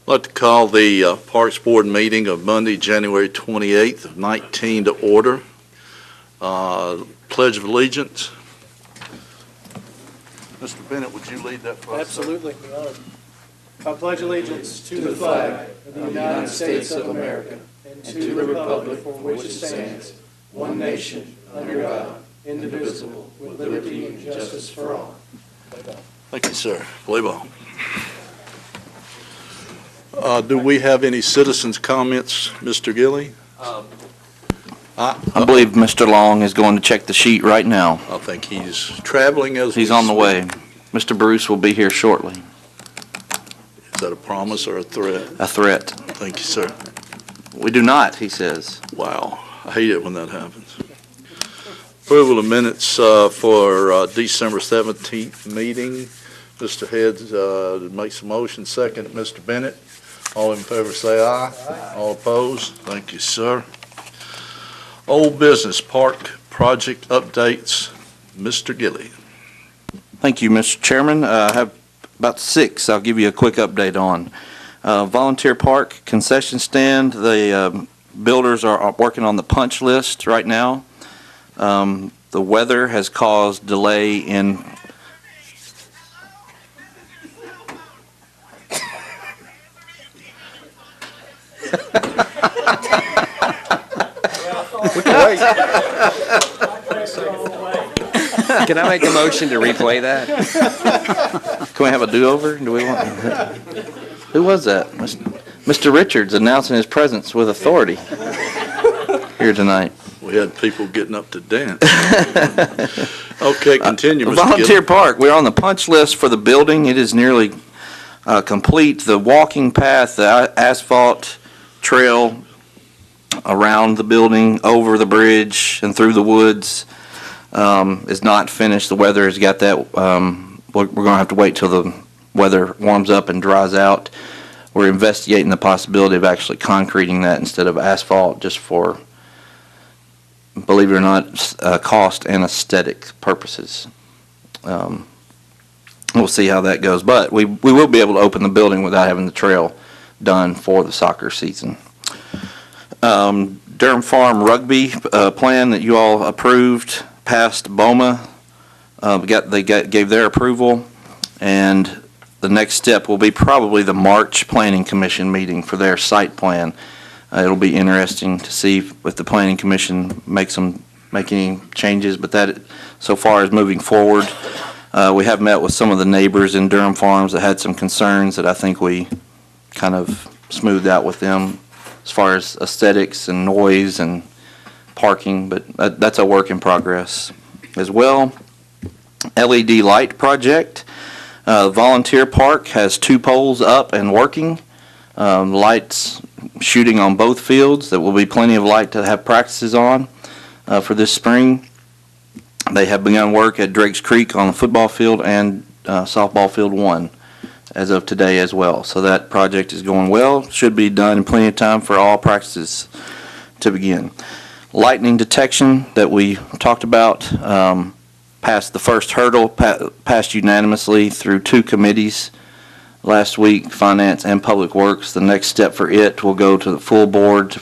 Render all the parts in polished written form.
I'd like to call the Parks Board meeting of Monday, January 28th of 19 to order. Pledge of Allegiance. Mr. Bennett, would you lead that for us? Absolutely. I pledge allegiance to the flag of the United States of America and to the republic for which it stands, one nation, under God, indivisible, with liberty and justice for all. Thank you, sir. Play ball. Do we have any citizens' comments, Mr. Gilley? I believe Mr. Long is going to check the sheet right now. I think he's traveling as He's on the way. Mr. Bruce will be here shortly. Is that a promise or a threat? A threat. Thank you, sir. We do not, he says. Wow. I hate it when that happens. Approval of minutes for December 17th meeting. Mr. Heads makes a motion. Second, Mr. Bennett. All in favor say aye. Aye. All opposed? Thank you, sir. Old business park project updates. Mr. Gilley. Thank you, Mr. Chairman. I have about 6 I'll give you a quick update on. Volunteer Park concession stand. The builders are working on the punch list right now. The weather has caused delay in Can I make a motion to replay that? Can we have a do-over? Do we want? Who was that? Mr. Richards announcing his presence with authority here tonight. We had people getting up to dance. Okay, continue, Mr. Volunteer Gilley. Park, we're on the punch list for the building. It is nearly complete. The walking path, the asphalt trail around the building, over the bridge, and through the woods is not finished. The weather has got that. We're going to have to wait till the weather warms up and dries out. We're investigating the possibility of actually concreting that instead of asphalt, just for, believe it or not, cost and aesthetic purposes. We'll see how that goes, but we will be able to open the building without having the trail done for the soccer season. Durham Farm rugby plan that you all approved passed BOMA. They gave their approval, and the next step will be probably the March Planning Commission meeting for their site plan. It'll be interesting to see if the Planning Commission make any changes, but that so far is moving forward. We have met with some of the neighbors in Durham Farms that had some concerns that I think we kind of smoothed out with them as far as aesthetics and noise and parking, but that's a work in progress as well. LED light project. Volunteer Park has 2 poles up and working. Lights shooting on both fields. There will be plenty of light to have practices on for this spring. They have begun work at Drake's Creek on the football field and softball field 1 as of today as well. So that project is going well. Should be done in plenty of time for all practices to begin. Lightning detection that we talked about passed the first hurdle, passed unanimously through 2 committees last week, Finance and Public Works. The next step for it will go to the full board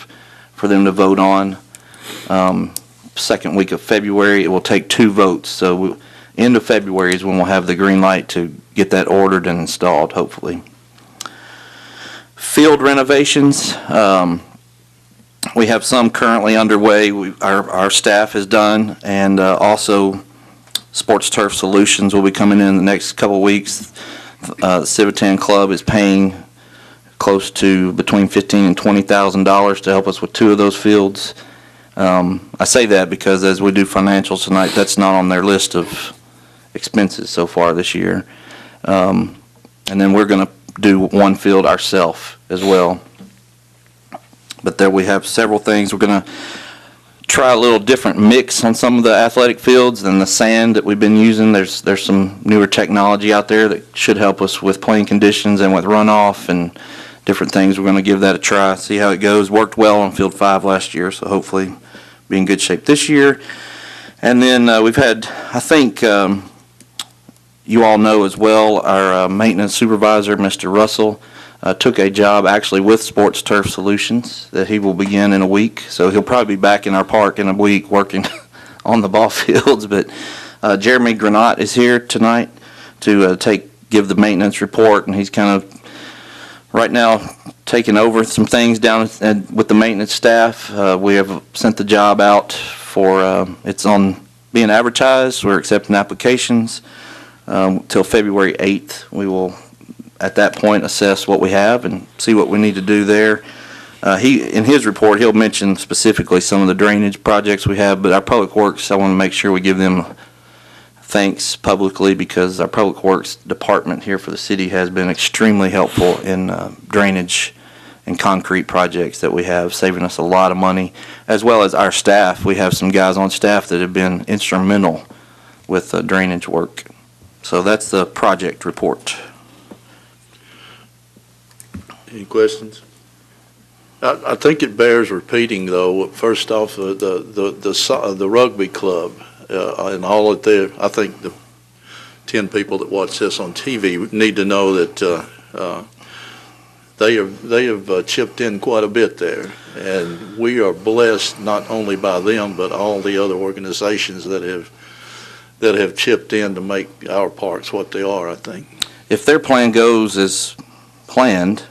for them to vote on. Second week of February, it will take 2 votes. So end of February is when we'll have the green light to get that ordered and installed, hopefully. Field renovations. We have some currently underway. Our staff has done, and also Sports Turf Solutions will be coming in the next couple weeks. The Civitan Club is paying close to between $15,000 and $20,000 to help us with 2 of those fields. I say that because as we do financials tonight, that's not on their list of expenses so far this year. And then we're going to do 1 field ourselves as well. But there we have several things. We're going to try a little different mix on some of the athletic fields than the sand that we've been using. There's some newer technology out there that should help us with playing conditions and with runoff and different things. We're going to give that a try, see how it goes. Worked well on Field 5 last year, so hopefully be in good shape this year. And then we've had, I think you all know as well, our maintenance supervisor, Mr. Russell, took a job actually with Sports Turf Solutions that he will begin in a week. So he'll probably be back in our park in a week working on the ball fields. But Jeremy Granat is here tonight to give the maintenance report, and he's kind of right now taking over some things down with the maintenance staff. We have sent the job out for it's on being advertised. We're accepting applications till February 8th. We will at that point assess what we have and see what we need to do there. In his report, he'll mention specifically some of the drainage projects we have, but our Public Works, I want to make sure we give them thanks publicly, because our Public Works department here for the city has been extremely helpful in drainage and concrete projects that we have, saving us a lot of money, as well as our staff. We have some guys on staff that have been instrumental with drainage work. So that's the project report. Any questions? I think it bears repeating, though. First off, the rugby club and all of their, I think the 10 people that watch this on TV need to know that they have chipped in quite a bit there, and we are blessed not only by them but all the other organizations that have chipped in to make our parks what they are. I think If their plan goes as planned,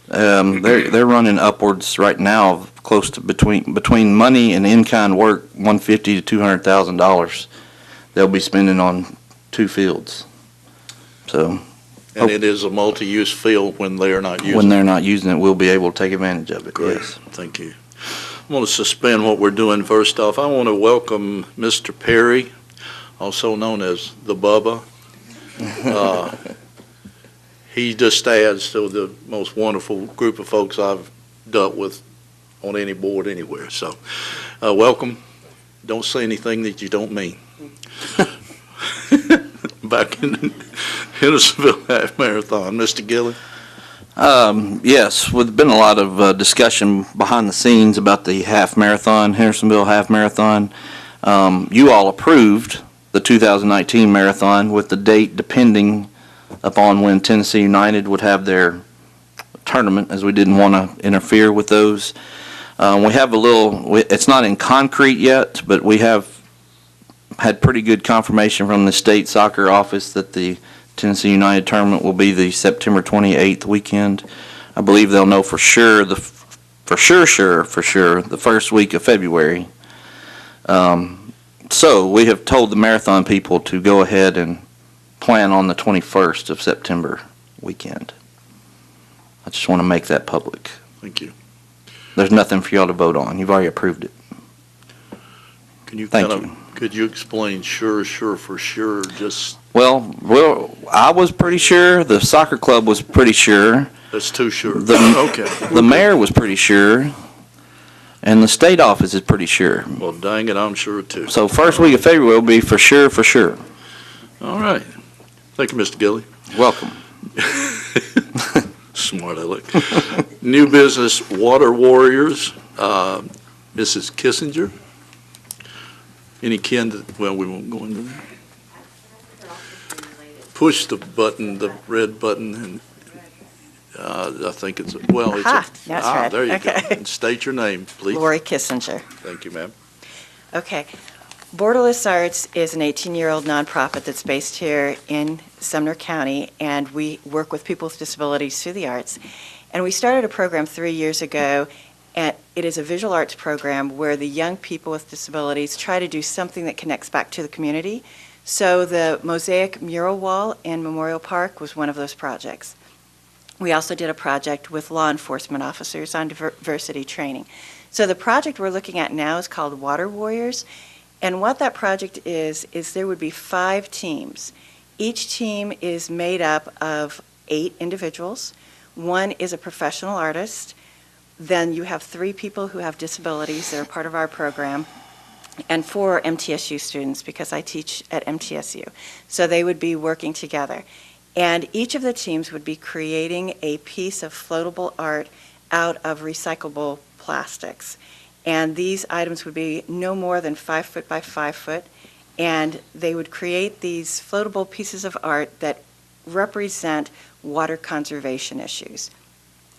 they're running upwards right now of close to between money and in-kind work, $150,000 to $200,000 they'll be spending on 2 fields. So, and it is a multi-use field when they are not using when they're not using it, we'll be able to take advantage of it. Great. Yes. Thank you. I want to suspend what we're doing. First off, I want to welcome Mr. Perry, also known as the Bubba. He just adds to the most wonderful group of folks I've dealt with on any board anywhere. So, welcome. Don't say anything that you don't mean. Back in Hendersonville Half Marathon, Mr. Gilly. Yes, there's been a lot of discussion behind the scenes about the half marathon, Hendersonville Half Marathon. You all approved the 2019 marathon with the date depending upon when Tennessee United would have their tournament, as we didn't want to interfere with those. We have it's not in concrete yet, but we have had pretty good confirmation from the state soccer office that the Tennessee United tournament will be the September 28th weekend. I believe they'll know for sure the first week of February. So we have told the marathon people to go ahead and plan on the 21st of September weekend. I just want to make that public. Thank you. There's nothing for y'all to vote on. You've already approved it. Can you Thank you. Could you explain sure for sure? Just Well, I was pretty sure. The soccer club was pretty sure. that's too sure. Okay. The Okay. mayor was pretty sure. And the state office is pretty sure. Well, dang it, I'm sure too. So first week of February will be for sure. All right. Thank you, Mr. Gilly. Welcome. Smart aleck. New business, Water Warriors, Mrs. Kissinger. Any kin to, well, we won't go into that. Push the button, the red button, and I think it's, well, it's Aha, that's right. there you Okay. go. And state your name, please. Lori Kissinger. Thank you, ma'am. Okay. Borderless Arts is an 18-year-old nonprofit that's based here in Sumner County, and we work with people with disabilities through the arts. And we started a program 3 years ago, and it is a visual arts program where the young people with disabilities try to do something that connects back to the community. So the Mosaic mural wall in Memorial Park was one of those projects. We also did a project with law enforcement officers on diversity training. So the project we're looking at now is called Water Warriors. And what that project is there would be 5 teams. Each team is made up of 8 individuals. 1 is a professional artist. Then you have 3 people who have disabilities that are part of our program, and 4 MTSU students, because I teach at MTSU. So they would be working together. And each of the teams would be creating a piece of floatable art out of recyclable plastics. And these items would be no more than 5 foot by 5 foot. And they would create these floatable pieces of art that represent water conservation issues.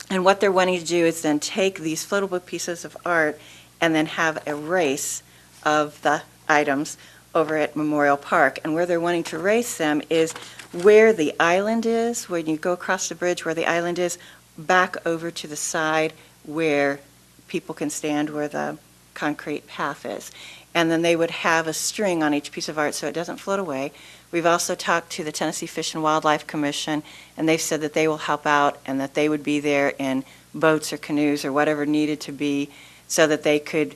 And what they're wanting to do is then take these floatable pieces of art and then have a race of the items over at Memorial Park. And where they're wanting to race them is where the island is, when you go across the bridge where the island is, back over to the side where people can stand where the concrete path is. And then they would have a string on each piece of art so it doesn't float away. We've also talked to the Tennessee Fish and Wildlife Commission, and they've said that they will help out and that they would be there in boats or canoes or whatever needed to be so that they could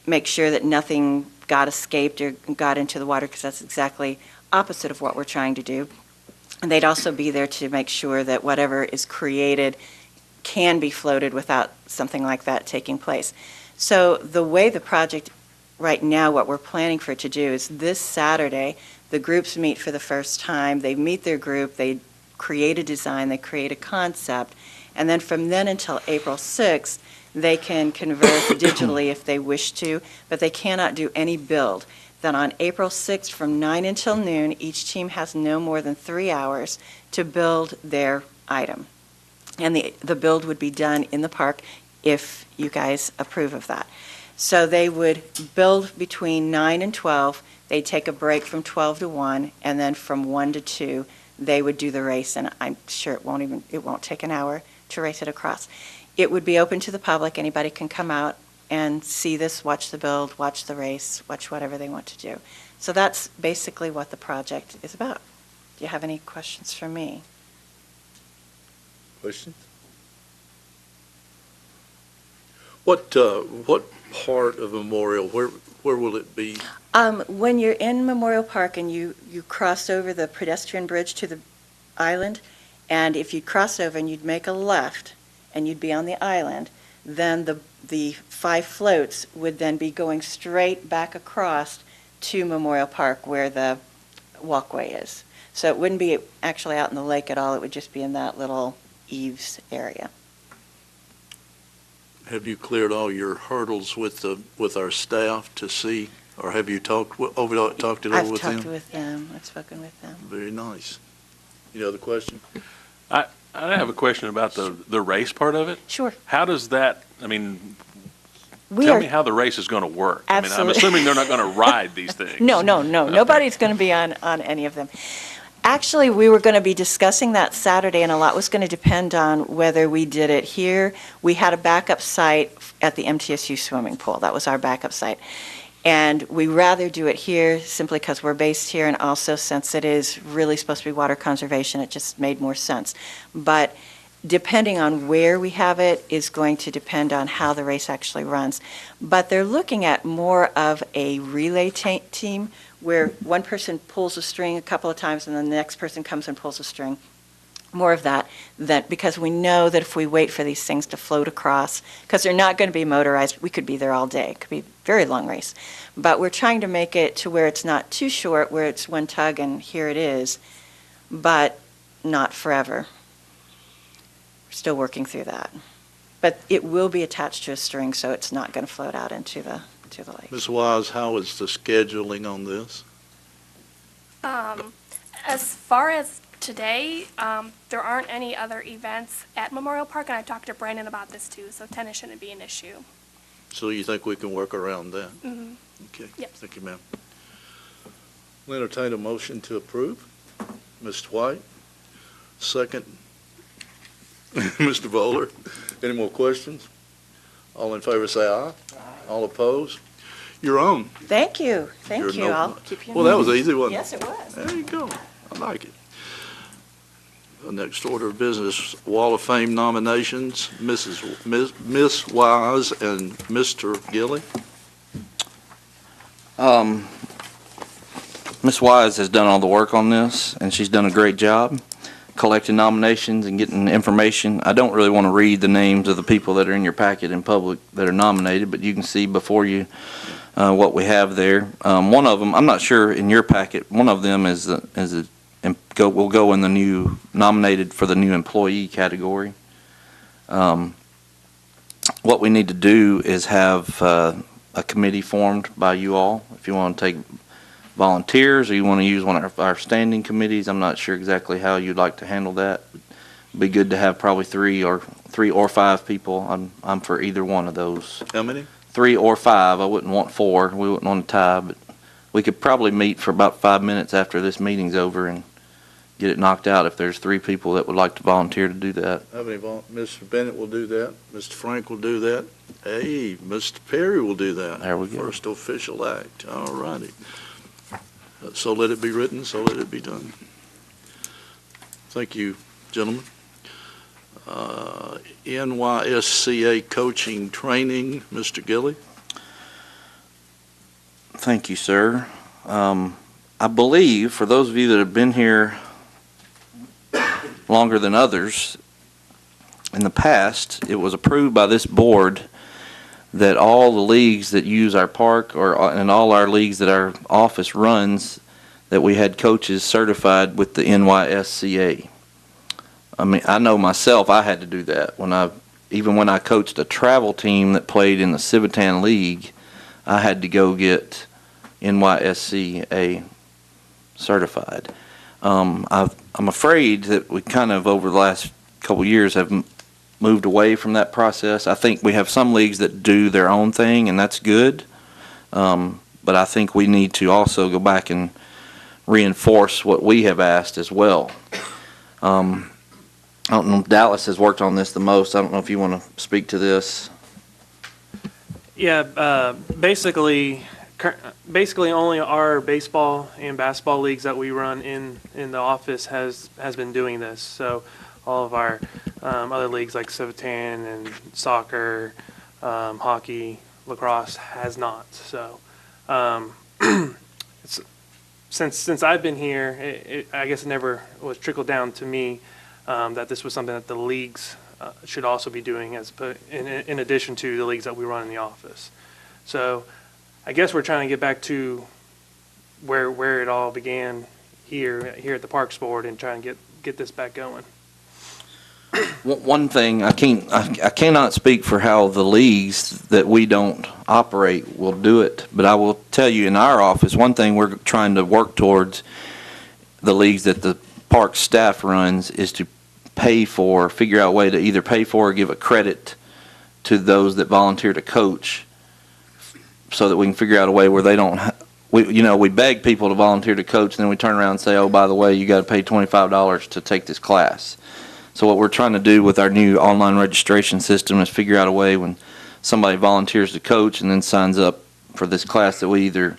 make sure that nothing got escaped or got into the water, because that's exactly opposite of what we're trying to do. And they'd also be there to make sure that whatever is created can be floated without something like that taking place. So the way the project right now, what we're planning for it to do is this Saturday, the groups meet for the first time. They meet their group, they create a design, they create a concept, and then from then until April 6th, they can converse digitally if they wish to, but they cannot do any build. Then on April 6th from 9 until noon, each team has no more than 3 hours to build their item. And the build would be done in the park if you guys approve of that. So they would build between 9 and 12. They'd take a break from 12 to 1, and then from 1 to 2, they would do the race. And I'm sure it won't take an hour to race it across. It would be open to the public. Anybody can come out and see this, watch the build, watch the race, watch whatever they want to do. So that's basically what the project is about. Do you have any questions for me? Questions? What part of Memorial, where will it be? When you're in Memorial Park and you cross over the pedestrian bridge to the island, and if you cross over and you'd make a left and you'd be on the island, then the 5 floats would then be going straight back across to Memorial Park where the walkway is. So it wouldn't be actually out in the lake at all. It would just be in that little eaves area. Have you cleared all your hurdles with our staff to see, or have you talked it over with them? I've talked with them. I've spoken with them. Very nice. Any other question? I have a question about the race part of it. Sure. How does that, I mean, We tell are me how the race is going to work. I mean, I'm Absolutely. assuming they're not going to ride these things. No. Nobody's going to be on any of them. Actually, we were going to be discussing that Saturday, and a lot was going to depend on whether we did it here. We had a backup site at the MTSU swimming pool. That was our backup site. And we rather do it here simply because we're based here, and also since it is really supposed to be water conservation, it just made more sense. But depending on where we have it is going to depend on how the race actually runs. But they're looking at more of a relay team where one person pulls a string a couple of times and then the next person comes and pulls a string. More of that because we know that if we wait for these things to float across, because they're not going to be motorized, we could be there all day. It could be a very long race. But we're trying to make it to where it's not too short, where it's one tug and here it is, but not forever. We're still working through that. But it will be attached to a string, so it's not going to float out into the lake. Ms. Wise, how is the scheduling on this? As far as today, there aren't any other events at Memorial Park, and I talked to Brandon about this too, so tennis shouldn't be an issue. So you think we can work around that? Mm-hmm. Okay. Yep. Thank you, ma'am. We'll entertain a motion to approve. Mr. White, second. Mr. Bowler, any more questions? All in favor say aye. All opposed? You're on. Thank you. Thank You're you. no- I'll keep you in Well, that was mind. easy, wasn't it? Yes, it was. There you go. I like it. The next order of business, Wall of Fame nominations, Miss Wise and Mr. Gilly. Ms. Wise has done all the work on this, and she's done a great job collecting nominations and getting information. I don't really want to read the names of the people that are in your packet in public that are nominated, but you can see before you what we have there. One of them, I'm not sure in your packet, one of them will go in the new, nominated for the new employee category. What we need to do is have a committee formed by you all. If you want to take volunteers or you want to use one of our standing committees, I'm not sure exactly how you'd like to handle that. be good to have probably three or five people. I'm for either one of those. How many? 3 or 5. I wouldn't want 4. We wouldn't want to tie, but we could probably meet for about 5 minutes after this meeting's over and get it knocked out if there's 3 people that would like to volunteer to do that. How many Mr. Bennett will do that. Mr. Frank will do that. Hey, Mr. Perry will do that. There we go. First official act. All righty. So let it be written, so let it be done. Thank you, gentlemen. NYSCA coaching training, Mr. Gilly. Thank you, sir. I believe, for those of you that have been here longer than others, in the past, it was approved by this board that all the leagues that use our park and all our leagues that our office runs, that we had coaches certified with the NYSCA. I mean, I know myself, I had to do that. Even when I coached a travel team that played in the Civitan League, I had to go get NYSCA certified. I'm afraid that we kind of, over the last couple years, have moved away from that process. I think we have some leagues that do their own thing, and that's good. But I think we need to also go back and reinforce what we have asked as well. I don't know, Dallas has worked on this the most. I don't know if you want to speak to this. Yeah, basically only our baseball and basketball leagues that we run in the office has been doing this. So all of our other leagues like Civitan and soccer, hockey, lacrosse has not. So since I've been here, I guess it never was trickled down to me that this was something that the leagues should also be doing in addition to the leagues that we run in the office. So I guess we're trying to get back to where it all began here at the Parks Board and try and get this back going. One thing, I cannot speak for how the leagues that we don't operate will do it, but I will tell you in our office, one thing we're trying to work towards, the leagues that the park staff runs, is to figure out a way to either pay for or give a credit to those that volunteer to coach, so that we can figure out a way where they don't, we beg people to volunteer to coach, and then we turn around and say, oh, by the way, you got to pay $25 to take this class. So what we're trying to do with our new online registration system is figure out a way when somebody volunteers to coach and then signs up for this class that we either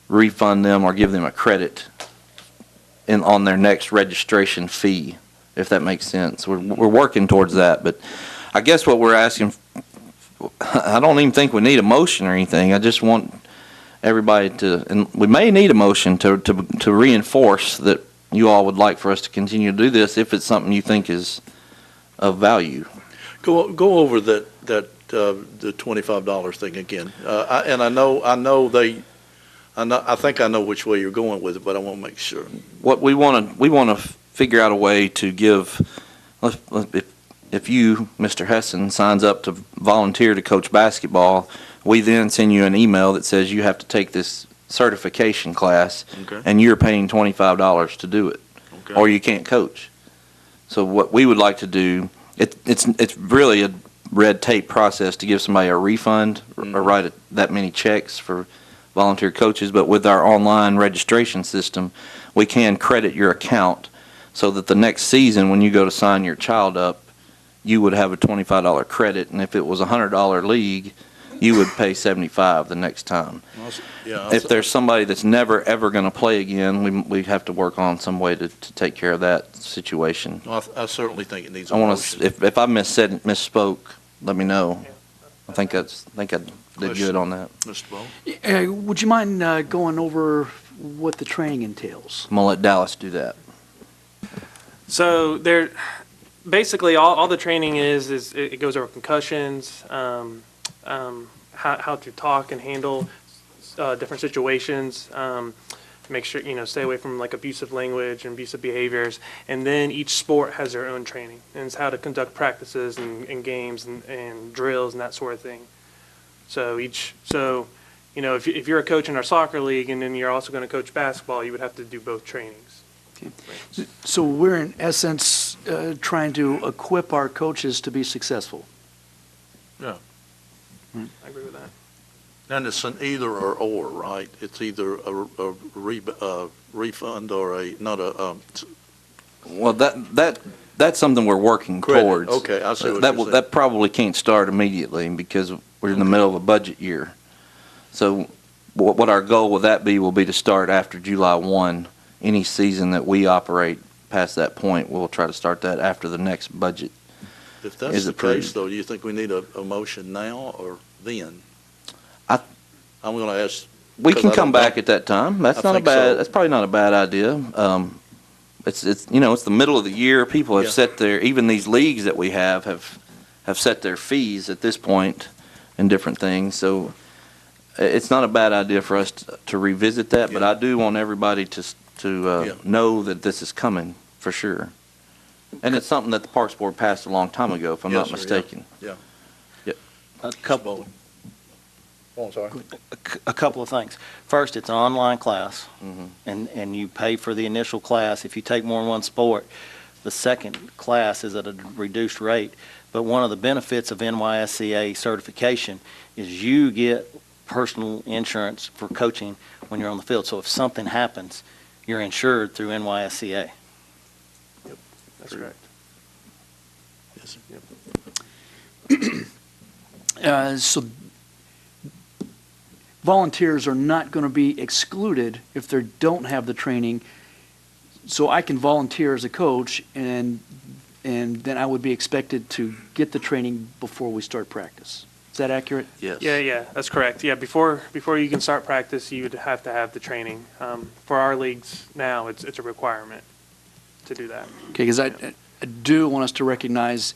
refund them or give them a credit on their next registration fee, if that makes sense. We're working towards that, but I guess what we're asking, I don't even think we need a motion or anything. I just want everybody and we may need a motion to reinforce that you all would like for us to continue to do this if it's something you think is of value. Go over the $25 thing again. I think I know which way you're going with it, but I want to make sure. What we want to figure out a way to give, if you, Mr. Hessen, signs up to volunteer to coach basketball, we then send you an email that says you have to take this certification class, Okay. and you're paying $25 to do it, Okay. or you can't coach. So what we would like to do, it's really a red tape process to give somebody a refund or write that many checks for volunteer coaches, but with our online registration system, we can credit your account so that the next season when you go to sign your child up, you would have a $25 credit, and if it was a $100 league, you would pay $75 the next time. Yeah, If there's somebody that's never ever going to play again, we have to work on some way to take care of that situation. I certainly think it needs a I want motion. to, if I misspoke, let me know. I think I did good on that. Mr. Ball? Would you mind going over what the training entails? I'm gonna let Dallas do that. So basically all the training is it goes over concussions, how to talk and handle different situations, make sure, stay away from like abusive language and abusive behaviors. And then each sport has their own training, and it's how to conduct practices and games and drills and that sort of thing. So if you're a coach in our soccer league and then you're also going to coach basketball, you would have to do both trainings. So we're in essence trying to equip our coaches to be successful. I agree with that. And it's an either or, right? It's either a refund or Well, that's something we're working credit. towards. Okay, I see what That you're saying. that probably can't start immediately because we're in the middle of a budget year. So what our goal with that will be to start after July 1. Any season that we operate past that point, we'll try to start that after the next budget. If that's is the approved. case, though, do you think we need a motion now or then? I- I'm going to ask. We 'Cause can I come don't know. back at that time. That's I not a think so. bad. That's probably not a bad idea. It's it's the middle of the year. People have Yeah. set their, even these leagues that we have set their fees at this point and different things. So it's not a bad idea for us to revisit that. But Yeah. I do want everybody to Yeah. know that this is coming for sure. And it's something that the Parks Board passed a long time ago, if I'm Yes, not sir, yeah. mistaken. A couple, Oh, I'm sorry. a couple of things. First, it's an online class, Mhm. and you pay for the initial class. If you take more than one sport, the second class is at a reduced rate. But one of the benefits of NYSCA certification is you get personal insurance for coaching when you're on the field. So if something happens, you're insured through NYSCA. That's correct. Yes, sir. So volunteers are not going to be excluded if they don't have the training. So I can volunteer as a coach, and then I would be expected to get the training before we start practice. Is that accurate? Yes. Yeah, that's correct. Yeah, before you can start practice, you would have to have the training. For our leagues now, it's a requirement to do that. Okay, because I do want us to recognize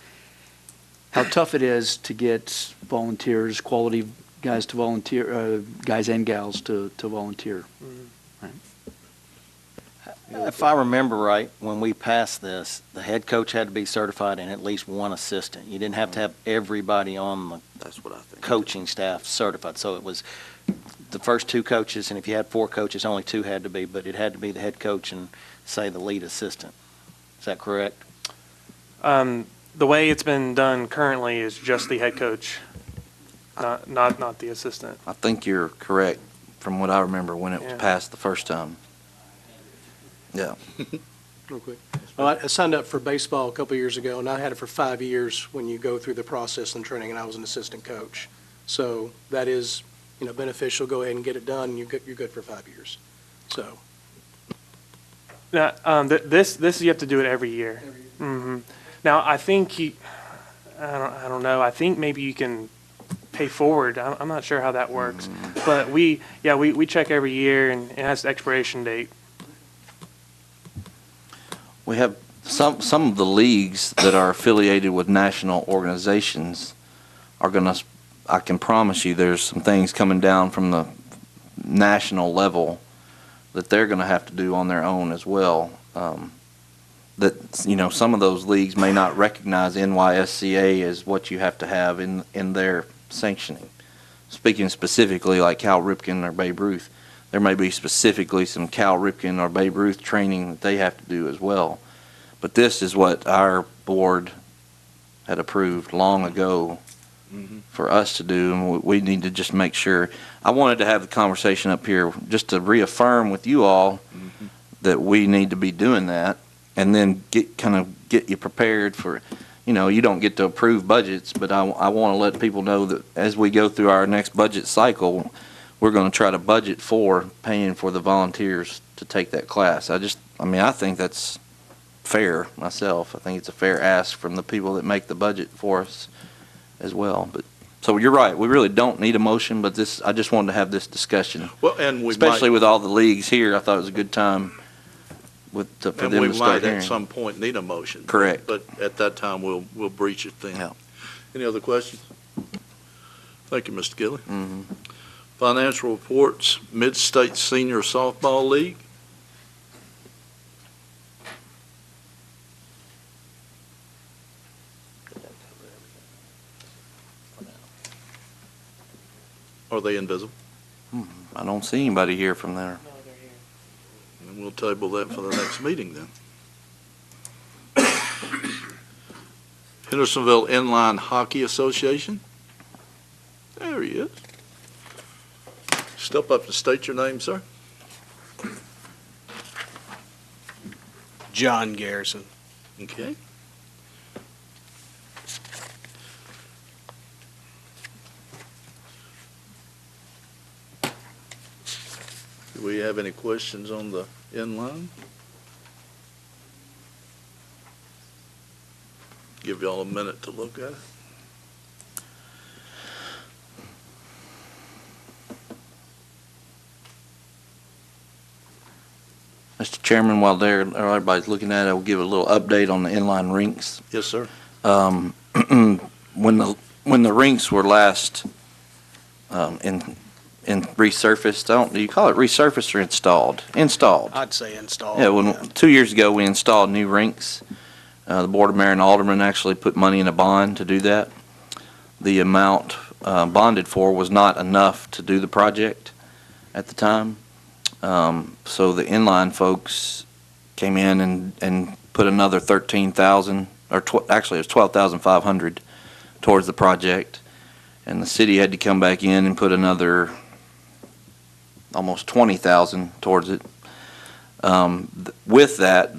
how tough it is to get volunteers, quality guys to volunteer, guys and gals to volunteer. If I remember right, when we passed this, the head coach had to be certified and at least one assistant. You didn't have to have everybody on the That's what I think. coaching staff certified. So it was the first two coaches, and if you had four coaches, only two had to be, but it had to be the head coach and, say, the lead assistant. Is that correct? The way it's been done currently is just the head coach, not the assistant. I think you're correct from what I remember when it was Yeah. passed the first time. Yeah. Real quick. Well, I signed up for baseball a couple years ago, and I had it for 5 years when you go through the process and training, and I was an assistant coach. So that is, beneficial. Go ahead and get it done, and you're good for 5 years. So, Now, this you have to do it every year. Hmm. Now, I think I don't know. I think maybe you can pay forward. I'm not sure how that works, but we check every year, and it has an expiration date. We have some of the leagues that are affiliated with national organizations are going to, I can promise you there's some things coming down from the national level that they're going to have to do on their own as well. That, some of those leagues may not recognize NYSCA as what you have to have in their sanctioning. Speaking specifically like Cal Ripken or Babe Ruth, there may be specifically some Cal Ripken or Babe Ruth training that they have to do as well. But this is what our board had approved long ago for us to do, and we need to just make sure. I wanted to have the conversation up here just to reaffirm with you all that we need to be doing that, and then get you prepared for, you don't get to approve budgets, but I want to let people know that as we go through our next budget cycle, we're going to try to budget for paying for the volunteers to take that class. I think that's fair myself. I think it's a fair ask from the people that make the budget for us as well. But so you're right. We really don't need a motion, but I just wanted to have this discussion. Well, and we Especially might, with all the leagues here, I thought it was a good time for them and we to start might hearing. at some point need a motion. Correct. But at that time, we'll breach it then. Yeah. Any other questions? Thank you, Mr. Gilly. Mhm. Financial reports, Mid-State Senior Softball League. Are they invisible? I don't see anybody here from there. And we'll table that for the next meeting then. Hendersonville Inline Hockey Association. There he is. Step up and state your name, sir. John Garrison. Okay. Do we have any questions on the inline? Give y'all a minute to look at it. Mr. Chairman, while everybody's looking at it, I'll give a little update on the inline rinks. Yes, sir. When the rinks were last in resurfaced, do you call it resurfaced or installed? Installed. I'd say installed. Yeah, 2 years ago, we installed new rinks. The Board of Mayor and Aldermen actually put money in a bond to do that. The amount bonded for was not enough to do the project at the time. So the inline folks came in and put another $13,000, or actually it was $12,500 towards the project. And the city had to come back in and put another almost $20,000 towards it. With that,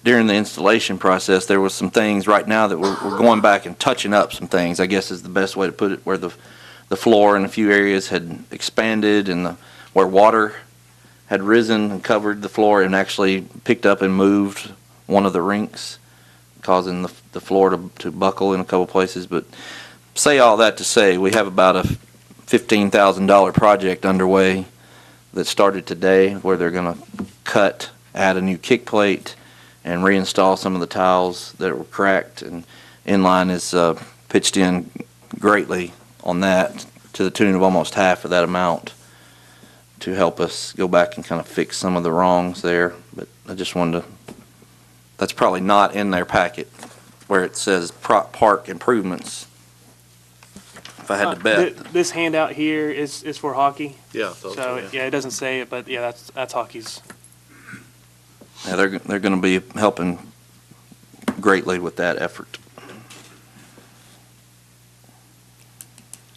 during the installation process, there was some things right now that we're going back and touching up some things, I guess is the best way to put it, where the floor in a few areas had expanded and where water had risen and covered the floor and actually picked up and moved one of the rinks, causing the floor to buckle in a couple places. But say all that to say, we have about a $15,000 project underway that started today, where they're going to add a new kick plate, and reinstall some of the tiles that were cracked. And Inline is pitched in greatly on that, to the tune of almost half of that amount, to help us go back and kind of fix some of the wrongs there. But I just wanted to, that's probably not in their packet where it says park improvements. If I had to bet. This handout here is for hockey. Yeah. So, yeah, it doesn't say it, but yeah, that's hockey's. Yeah, they're going to be helping greatly with that effort.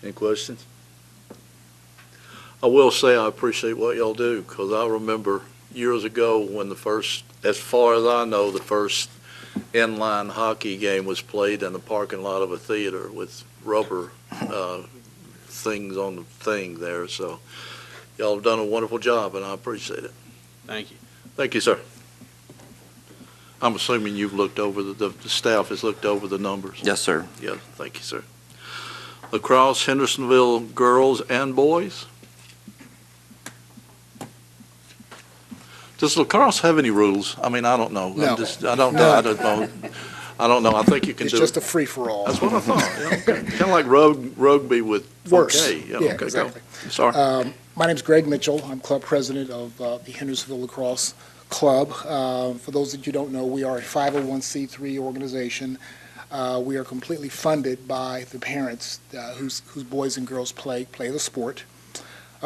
Any questions? I will say I appreciate what y'all do, because I remember years ago when the first, as far as I know, the first inline hockey game was played in the parking lot of a theater with rubber things on the thing there. So y'all have done a wonderful job, and I appreciate it. Thank you. Thank you, sir. I'm assuming you've looked over, the staff has looked over the numbers. Yes, sir. Yeah, thank you, sir. Lacrosse, Hendersonville girls and boys. Does lacrosse have any rules? I mean, I don't know. No. I don't know. I don't know. I think you can It's do just it. a free-for-all. That's what I thought. Yeah, okay. Kind of like rugby with 4K. Worse. Yeah, Yeah, okay, exactly. go. Sorry. My name's Greg Mitchell. I'm club president of the Hendersonville Lacrosse Club. For those that you don't know, we are a 501c3 organization. We are completely funded by the parents whose boys and girls play the sport.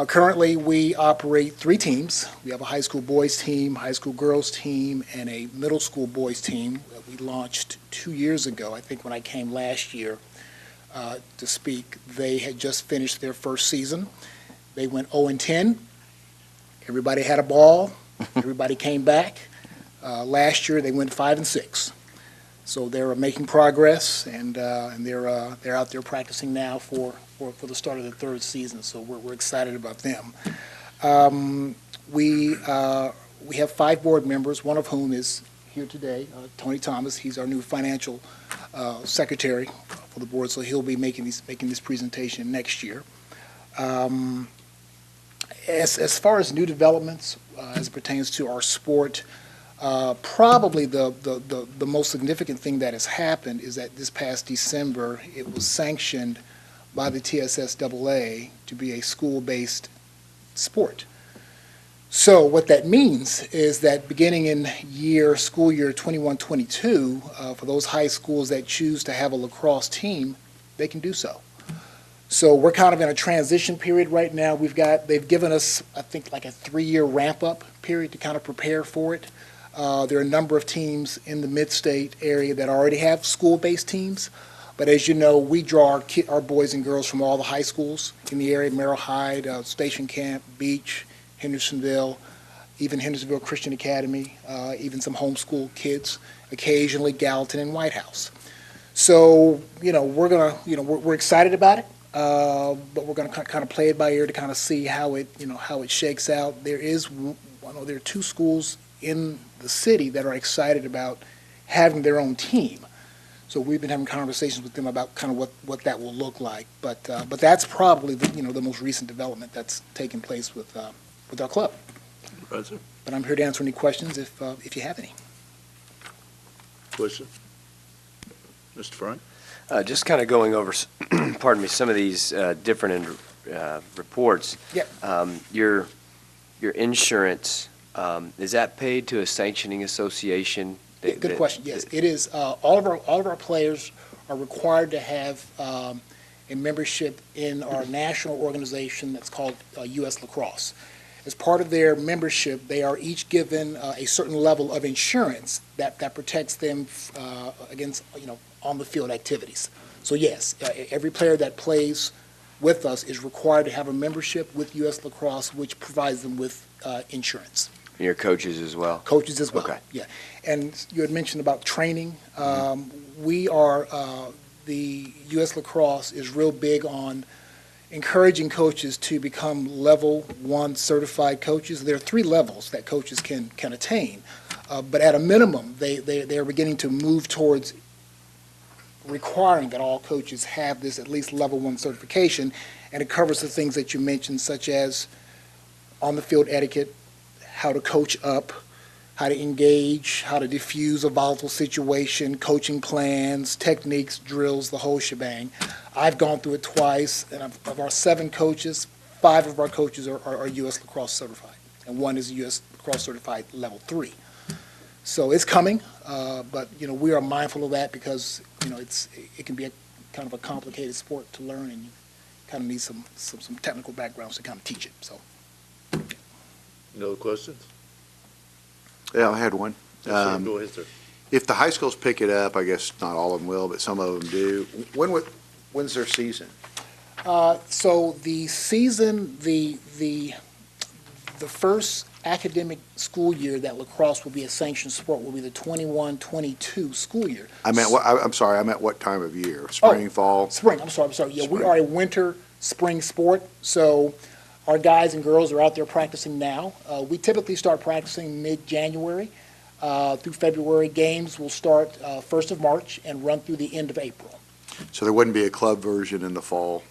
Currently, we operate 3 teams. We have a high school boys team, high school girls team, and a middle school boys team that we launched 2 years ago. I think when I came last year to speak, they had just finished their first season. They went 0-10. Everybody had a ball. Everybody came back. Last year, they went 5-6. So they're making progress, and they're out there practicing now for the start of the 3rd season. So we're excited about them. We have 5 board members, one of whom is here today, Tony Thomas. He's our new financial secretary for the board, so he'll be making this presentation next year. As far as new developments as it pertains to our sport, probably the most significant thing that has happened is that this past December, it was sanctioned by the TSSAA to be a school-based sport. So what that means is that beginning in school year 21-22, for those high schools that choose to have a lacrosse team, they can do so. So we're kind of in a transition period right now. They've given us, I think, like a 3-year ramp-up period to kind of prepare for it. There are a number of teams in the mid-state area that already have school-based teams. But as you know, we draw our boys and girls from all the high schools in the area, Merrill Hyde, Station Camp, Beach, Hendersonville, even Hendersonville Christian Academy, even some homeschool kids, occasionally Gallatin and White House. So, we're excited about it, but we're going to kind of play it by ear to kind of see how it shakes out. There are 2 schools in the city that are excited about having their own team. So we've been having conversations with them about kind of what that will look like. But that's probably the most recent development that's taken place with our club. Right, sir. But I'm here to answer any questions if you have any. Question? Mr. Frank? Just kind of going over, pardon me, some of these different reports. Yep. Your insurance, is that paid to a sanctioning association? Good question. Yes, it is. All of our players are required to have a membership in our national organization that's called U.S. Lacrosse. As part of their membership, they are each given a certain level of insurance that protects them against on-the-field activities. So yes, every player that plays with us is required to have a membership with U.S. Lacrosse, which provides them with insurance. And your coaches as well? Coaches as well. Okay. Yeah. And you had mentioned about training. We are, the U.S. Lacrosse is real big on encouraging coaches to become level 1 certified coaches. There are 3 levels that coaches can attain. But at a minimum, they are beginning to move towards requiring that all coaches have this at least level 1 certification. And it covers the things that you mentioned, such as on-the-field etiquette, how to coach up, how to engage, how to diffuse a volatile situation, coaching plans, techniques, drills, the whole shebang. I've gone through it twice, and of our 7 coaches, 5 of our coaches are U.S. Lacrosse certified, and 1 is U.S. Lacrosse certified level 3. So it's coming, but we are mindful of that because it can be kind of a complicated sport to learn, and you kind of need some technical backgrounds to kind of teach it. So. No other questions? Yeah, I had one. Yes, sir. Go ahead, sir. If the high schools pick it up, I guess not all of them will, but some of them do. When's their season? So the season, the first academic school year that lacrosse will be a sanctioned sport will be the 21-22 school year. I'm sorry, I meant what time of year? Spring, fall? Spring, I'm sorry. Yeah, Spring. we are a winter, spring sport, so our guys and girls are out there practicing now. We typically start practicing mid-January through February. Games will start 1st of March and run through the end of April. So there wouldn't be a club version in the fall?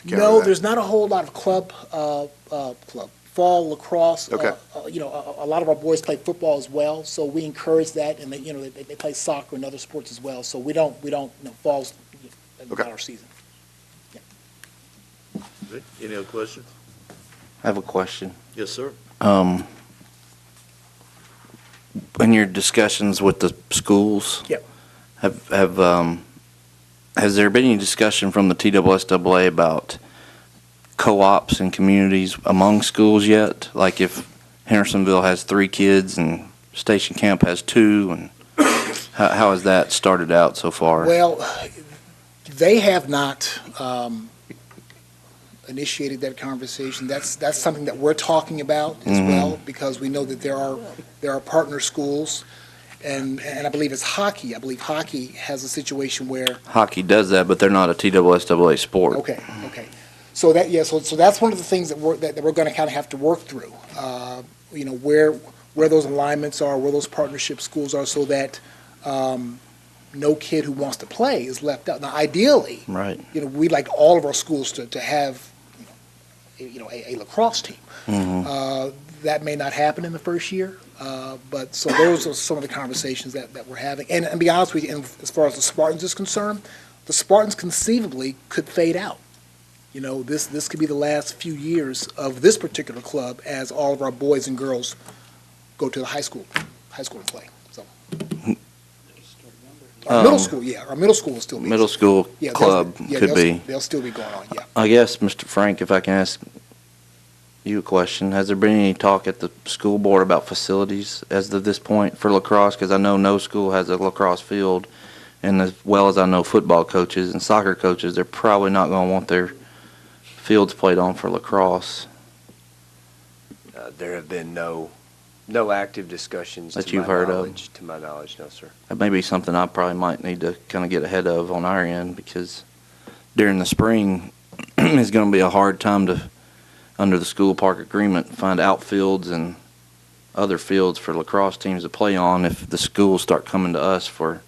No, there's not a whole lot of club fall lacrosse. Okay. A lot of our boys play football as well, so we encourage that, and they play soccer and other sports as well. So we don't fall's not our season. Okay. Any other questions? I have a question. Yes, sir. In your discussions with the schools, Yep. Has there been any discussion from the TSSAA about co-ops and communities among schools yet? Like if Hendersonville has 3 kids and Station Camp has 2, and how has that started out so far? Well, they have not initiated that conversation. That's something that we're talking about as well, because we know that there are partner schools, and I believe it's hockey. I believe hockey has a situation where Hockey does that, but they're not a TSSAA sport. Okay. So that's one of the things that we're going to kind of have to work through. Where those alignments are, where those partnership schools are, so that no kid who wants to play is left out. Now, ideally, Right. We'd like all of our schools to have a lacrosse team. That may not happen in the first year, but so those are some of the conversations that we're having. And to be honest with you, and as far as the Spartans is concerned, the Spartans conceivably could fade out. This could be the last few years of this particular club as all of our boys and girls go to the high school and play. So our middle school will still be. Middle school club could be. They'll still be going on, yeah. I guess, Mr. Frank, if I can ask, you a question. Has there been any talk at the school board about facilities as of this point for lacrosse? Because I know no school has a lacrosse field, and as well as I know football coaches and soccer coaches, they're probably not going to want their fields played on for lacrosse. There have been no active discussions That to you've my heard of? knowledge. To my knowledge, no, sir. That may be something I probably might need to kind of get ahead of on our end, because during the spring is going to be a hard time to, under the school park agreement, find outfields and other fields for lacrosse teams to play on if the schools start coming to us for,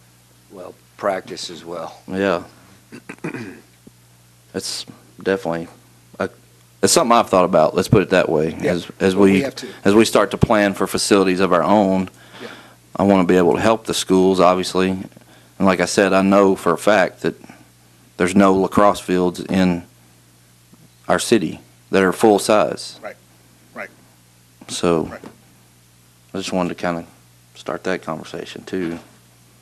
Well, practice as well. yeah. It's definitely, it's something I've thought about, let's put it that way. Yeah, As well, we we have to. as we start to plan for facilities of our own, Yeah. I want to be able to help the schools, obviously. And like I said, I know for a fact that there's no lacrosse fields in our city that are full size. Right. So Right. I just wanted to kind of start that conversation too.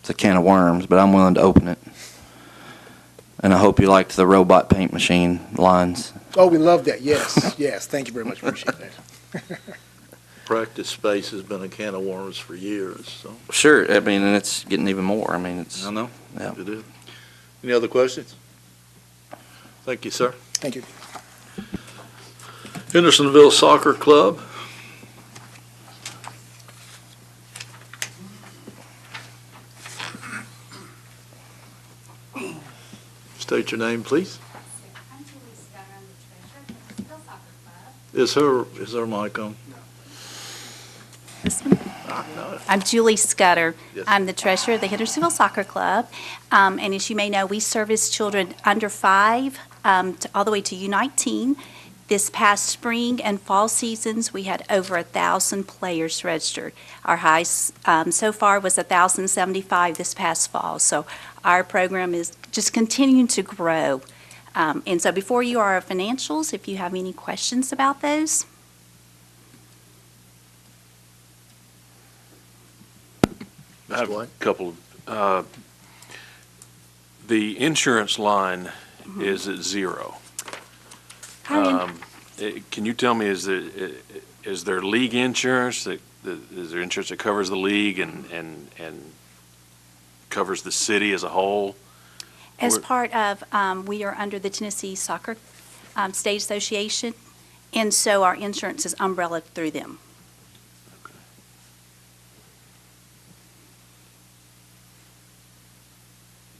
It's a can of worms, but I'm willing to open it. And I hope you liked the robot paint machine lines. Oh, we love that. Yes, yes. Thank you very much. Appreciate that. Practice space has been a can of worms for years, so. Sure, I mean, and it's getting even more. I mean, it's, I know. Yeah. It is. Any other questions? Thank you, sir. Thank you. Hendersonville Soccer Club. State your name, please. I'm Julie Scudder, I'm the treasurer of the Hendersonville Soccer Club. Is her mic on? This one? No. I'm Julie Scudder. Yes. I'm the treasurer of the Hendersonville Soccer Club. And as you may know, we service children under 5 all the way to U19. This past spring and fall seasons, we had over 1,000 players registered. Our highest so far was 1,075 this past fall. So our program is just continuing to grow. And so before you are our financials, if you have any questions about those. I have Mr. a White? couple of, the insurance line is at zero. Can you tell me, is there league insurance is there insurance that covers the league and covers the city as a whole? As Or- part of, we are under the Tennessee Soccer State Association, and so our insurance is umbrella through them.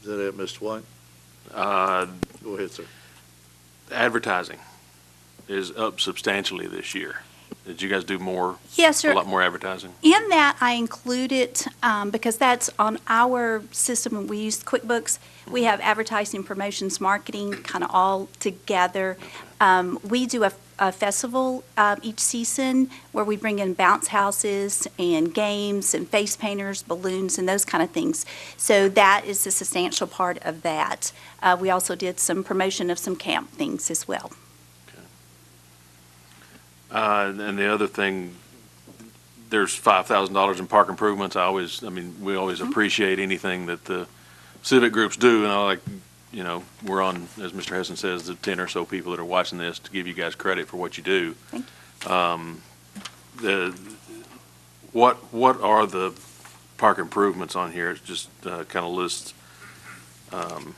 Is that it, Mr. White? Uh, Go ahead, sir. Advertising is up substantially this year. Did you guys do more, Yes, a sir. lot more advertising? In that, I included, because that's on our system, and we use QuickBooks, we have advertising, promotions, marketing, kind of all together. We do a festival each season where we bring in bounce houses and games and face painters, balloons, and those kind of things. So that is a substantial part of that. We also did some promotion of some camp things as well. And the other thing, there's $5,000 in park improvements. We always appreciate anything that the civic groups do, and we're on, as Mr. Hesson says, the 10 or so people that are watching this to give you guys credit for what you do. Thank What are the park improvements on here? It's just kind of lists,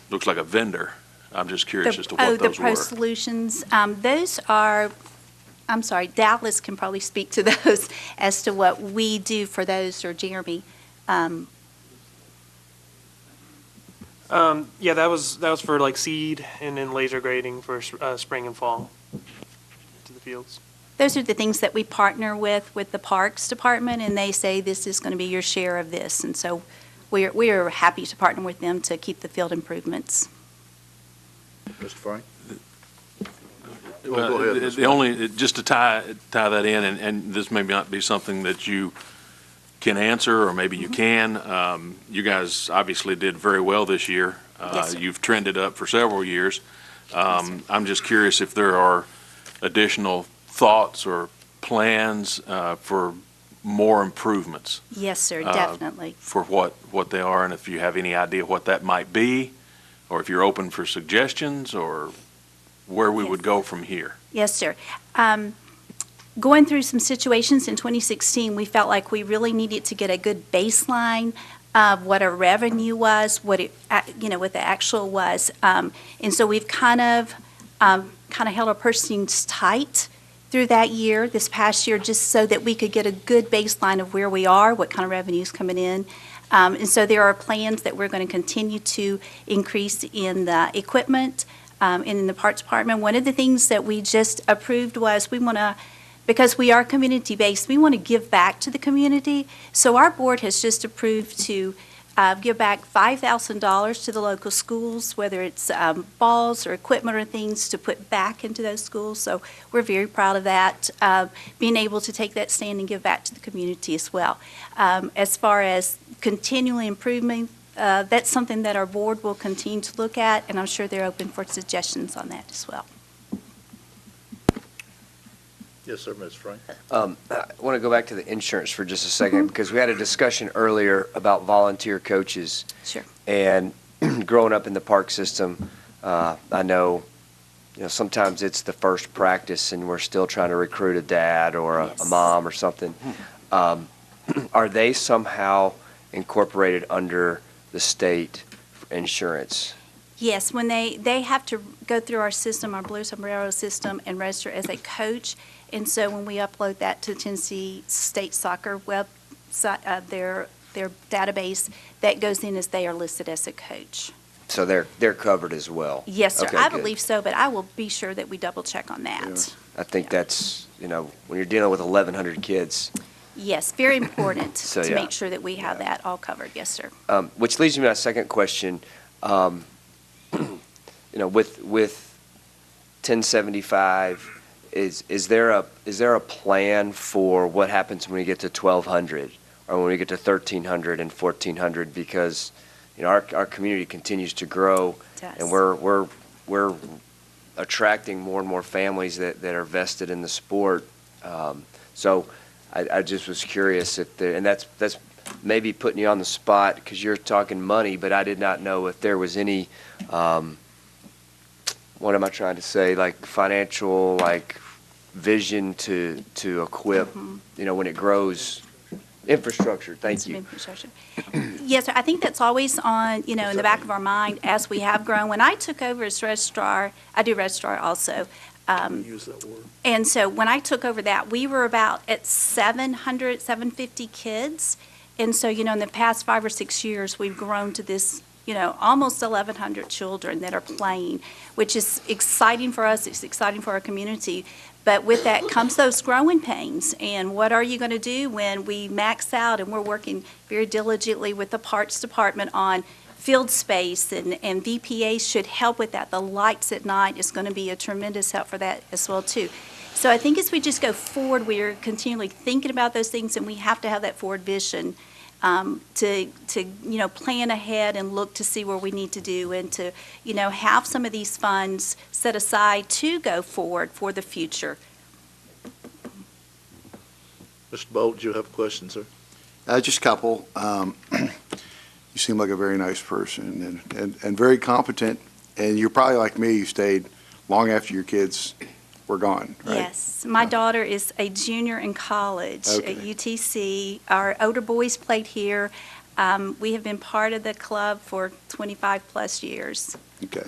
looks like a vendor. I'm just curious as to what The those Pro were. Solutions, those are, I'm sorry, Dallas can probably speak to those as to what we do for those, or Jeremy. Yeah, that was for like seed and then laser grading for spring and fall to the fields. Those are the things that we partner with the Parks Department, and they say this is going to be your share of this. And so we are happy to partner with them to keep the field improvements. Mr. Frank? Well, Go ahead, Mr. the only, just to tie that in, and this may not be something that you can answer, or maybe you can. You guys obviously did very well this year. Yes, sir. You've trended up for several years. Yes, sir. I'm just curious if there are additional thoughts or plans for more improvements Yes, sir, definitely. for what they are, and if you have any idea what that might be, or if you're open for suggestions, or where we would go from here. Yes, sir. going through some situations in 2016, we felt like we really needed to get a good baseline of what our revenue was, what the actual was. And so we've kind of held our purse strings tight through that year, this past year, just so that we could get a good baseline of where we are, what kind of revenue's coming in. And so there are plans that we're going to continue to increase in the equipment, and in the parts department. One of the things that we just approved was because we are community-based, we want to give back to the community. So our board has just approved to give back $5,000 to the local schools, whether it's balls or equipment or things to put back into those schools. So we're very proud of that, being able to take that stand and give back to the community as well. As far as continually improving, that's something that our board will continue to look at, and I'm sure they're open for suggestions on that as well. Yes, sir, Ms. Frank. I want to go back to the insurance for just a second, because we had a discussion earlier about volunteer coaches. Sure. And growing up in the park system, I know, sometimes it's the first practice and we're still trying to recruit a dad or a mom or something. Are they somehow incorporated under the state insurance? Yes, when they have to go through our system, our Blue Sombrero system, and register as a coach. And so when we upload that to the Tennessee State Soccer website, their database, that goes in as they are listed as a coach. So they're covered as well? Yes, sir. Okay, I good. believe so, but I will be sure that we double check on that. Yeah. I think that's, when you're dealing with 1,100 kids. Yes, very important So, to yeah. make sure that we have that all covered. Yes, sir. Which leads me to my second question. With 1075, is there a plan for what happens when we get to 1,200 or when we get to 1,300 and 1,400? Because our community continues to grow, and we're attracting more and more families that are vested in the sport. So I just was curious if there, and that's maybe putting you on the spot because you're talking money, but I did not know if there was any, what am I trying to say, like financial, like vision to equip, when it grows, infrastructure. Thank you. Infrastructure. Yes, sir. I think that's always on, in the back of our mind as we have grown. When I took over as registrar, I do registrar also. Use that word. And so when I took over that, we were about at 750 kids. And so, in the past 5 or 6 years, we've grown to this, almost 1,100 children that are playing, which is exciting for us. It's exciting for our community. But with that comes those growing pains. And what are you going to do when we max out? And we're working very diligently with the parts department on field space, and VPA should help with that. The lights at night is going to be a tremendous help for that as well, too. So I think as we just go forward, we're continually thinking about those things, and we have to have that forward vision to plan ahead and look to see where we need to do, and to, have some of these funds set aside to go forward for the future. Mr. Bolt, do you have a question, sir? Just a couple. You seem like a very nice person and very competent, and you're probably like me, you stayed long after your kids were gone, right? Yes. My daughter is a junior in college at UTC. Our older boys played here. We have been part of the club for 25-plus years. Okay.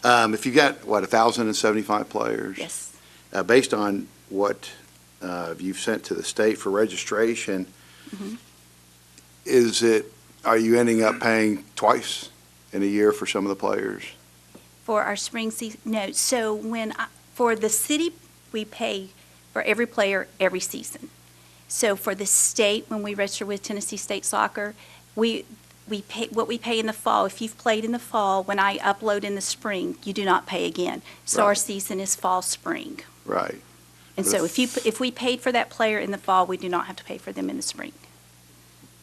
If you got, 1,075 players? Yes. Based on what you've sent to the state for registration, are you ending up paying twice in a year for some of the players? For our spring season, no. So for the city, we pay for every player every season. So for the state, when we register with Tennessee State Soccer, we pay what we pay in the fall. If you've played in the fall, when I upload in the spring, you do not pay again. So our season is fall, spring. Right. And so if we paid for that player in the fall, we do not have to pay for them in the spring.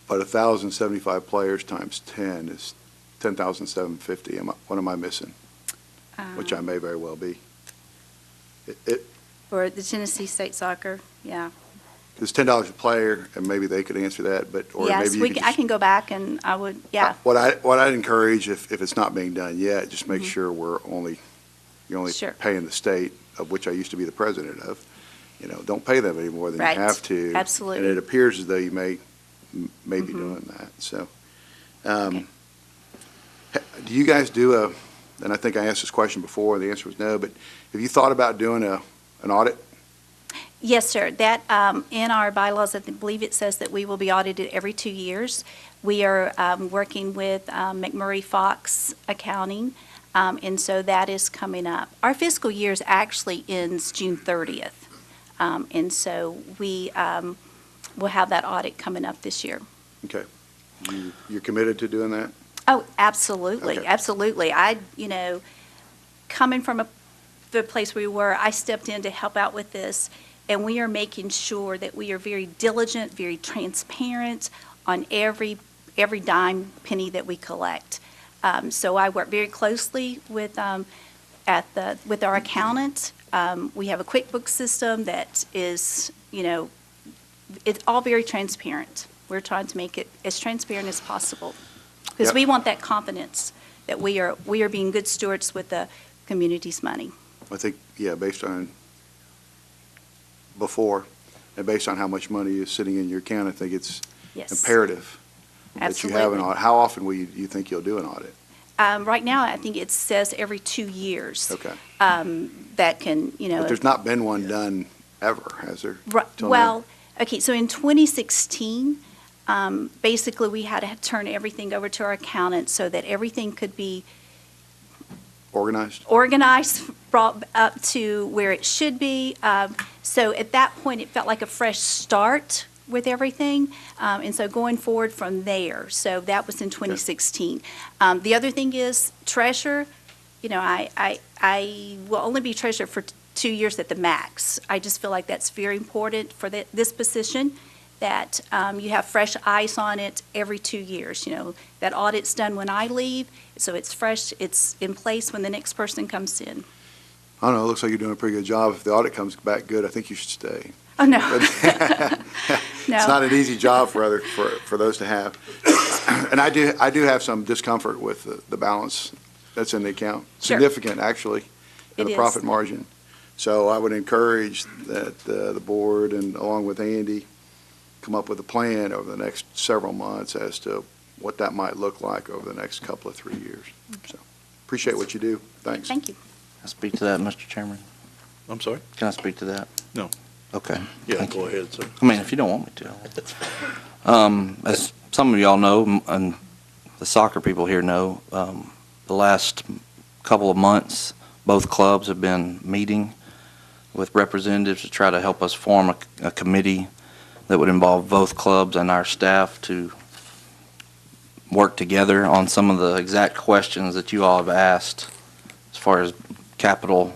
But 1,075 players times 10 is 10,750. What am I missing? Which I may very well be. For the Tennessee State Soccer, yeah. It's $10 a player, and maybe they could answer that, Yes, I can go back and I would, yeah. What I'd encourage, if it's not being done yet, just make sure you're only Sure. paying the state, of which I used to be the president of, don't pay them any more than Right. you have to. Absolutely. And it appears as though you may be Mm-hmm. doing that, so. Do you guys do and I think I asked this question before, and the answer was no, but have you thought about doing an audit? Yes, sir. That, in our bylaws, I believe it says that we will be audited every 2 years. We are working with McMurray Fox Accounting, and so that is coming up. Our fiscal year actually ends June 30th, and so we will have that audit coming up this year. Okay. You're committed to doing that? Oh, absolutely, Okay. absolutely. Coming from the place we were, I stepped in to help out with this, and we are making sure that we are very diligent, very transparent on every dime, penny that we collect. So I work very closely with our accountant. We have a QuickBooks system that is, it's all very transparent. We're trying to make it as transparent as possible. Because Yep. we want that confidence that we are being good stewards with the community's money. I think, based on before, and based on how much money is sitting in your account, I think it's Yes. imperative that you have an Absolutely. audit. How often will you think you'll do an audit? Right now, I think it says every 2 years. Okay. That can, But there's not been one done ever, has there? Right, till now? well, okay, so in 2016, basically, we had to turn everything over to our accountant so that everything could be organized, brought up to where it should be. So at that point, it felt like a fresh start with everything, and so going forward from there. So that was in 2016. The other thing is treasurer, I will only be treasurer for 2 years at the max. I just feel like that's very important for this position, that you have fresh eyes on it every 2 years. That audit's done when I leave, so it's fresh, it's in place when the next person comes in. I don't know, it looks like you're doing a pretty good job. If the audit comes back good, I think you should stay. Oh, no. It's not an easy job for those to have. And I do have some discomfort with the balance that's in the account. Sure. Significant, actually, in It the is. profit margin. So I would encourage that the board, and along with Andy, come up with a plan over the next several months as to what that might look like over the next couple of 3 years. So appreciate what you do. Thanks. Thank you. Can I speak to that, Mr. Chairman? I'm sorry? Can I speak to that? No. Okay. Yeah, Thank you. go ahead, sir. I mean, if you don't want me to. As some of y'all know, and the soccer people here know, the last couple of months, both clubs have been meeting with representatives to try to help us form a committee that would involve both clubs and our staff to work together on some of the exact questions that you all have asked as far as capital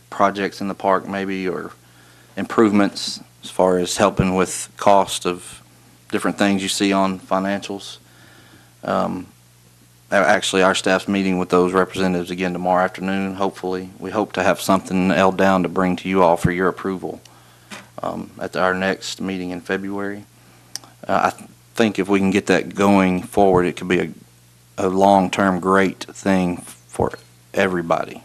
projects in the park maybe, or improvements as far as helping with cost of different things you see on financials. Actually, our staff's meeting with those representatives again tomorrow afternoon, hopefully. We hope to have something nailed down to bring to you all for your approval at our next meeting in February. I think if we can get that going forward, it could be a long-term great thing for everybody.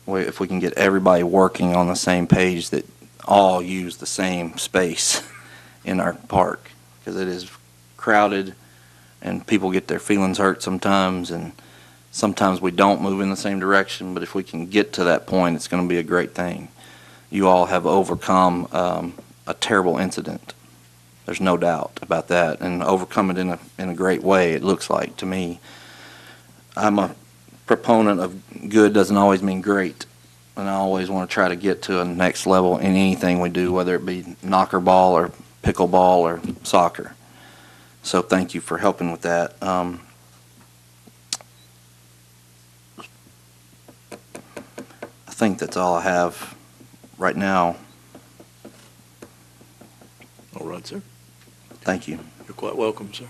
If we can get everybody working on the same page, that all use the same space in our park, because it is crowded and people get their feelings hurt sometimes, and sometimes we don't move in the same direction, but if we can get to that point, it's going to be a great thing. You all have overcome a terrible incident. There's no doubt about that, and overcome it in a great way, it looks like to me. I'm a proponent of good doesn't always mean great, and I always want to try to get to a next level in anything we do, whether it be knocker ball or pickleball or soccer. So thank you for helping with that. I think that's all I have right now. All right, sir. Thank you. You're quite welcome, sir.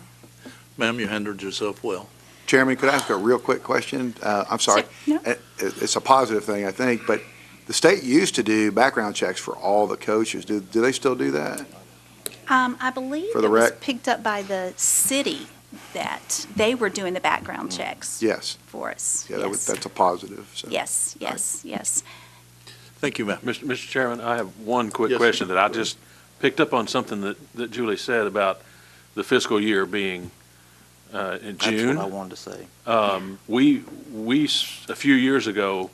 Ma'am, you handled yourself well. Chairman, could I ask a real quick question? I'm sorry. Sure. No. It's a positive thing, I think, but the state used to do background checks for all the coaches. Do they still do that? I believe For the it was rec? picked up by the city that they were doing the background checks Yes. for us. Yeah, Yes. that's a positive. So. Yes, yes, yes. Thank you, ma'am. Mr. Chairman, I have one quick Yes, question sir. that I just picked up on something that Julie said about the fiscal year being in June. That's what I wanted to say. We, a few years ago,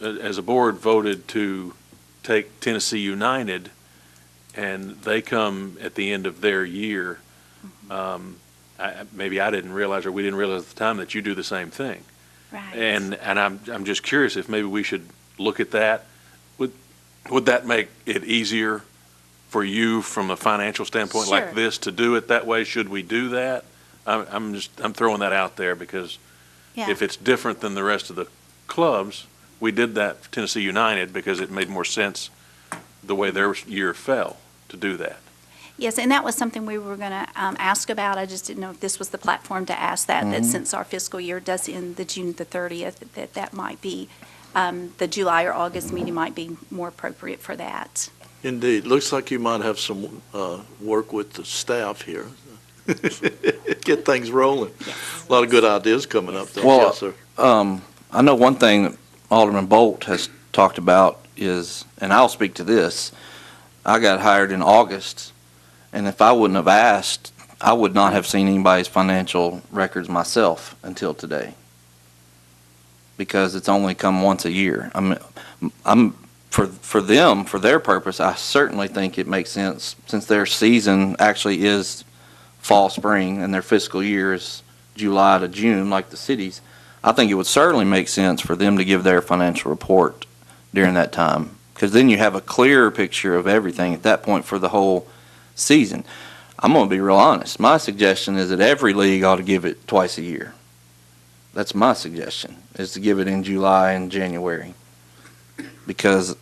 as a board, voted to take Tennessee United, and they come at the end of their year. Maybe I didn't realize, or we didn't realize at the time, that you do the same thing. Right. And I'm just curious if maybe we should look at that. Would that make it easier for you from a financial standpoint Sure. like this to do it that way? Should we do that? I'm throwing that out there because Yeah. if it's different than the rest of the clubs, we did that for Tennessee United because it made more sense the way their year fell to do that. Yes, and that was something we were going to ask about. I just didn't know if this was the platform to ask that since our fiscal year does end the June the 30th, that might be, the July or August meeting might be more appropriate for that. Indeed. Looks like you might have some work with the staff here. Get things rolling. A lot of good ideas coming up, though. Well, Yes, sir. I know one thing that Alderman Bolt has talked about is, and I'll speak to this, I got hired in August, and if I wouldn't have asked, I would not have seen anybody's financial records myself until today. Because it's only come once a year. I'm for them, for their purpose, I certainly think it makes sense, since their season actually is fall, spring, and their fiscal year is July to June, like the cities. I think it would certainly make sense for them to give their financial report during that time, because then you have a clearer picture of everything at that point for the whole season. I'm going to be real honest. My suggestion is that every league ought to give it twice a year. That's my suggestion, is to give it in July and January, because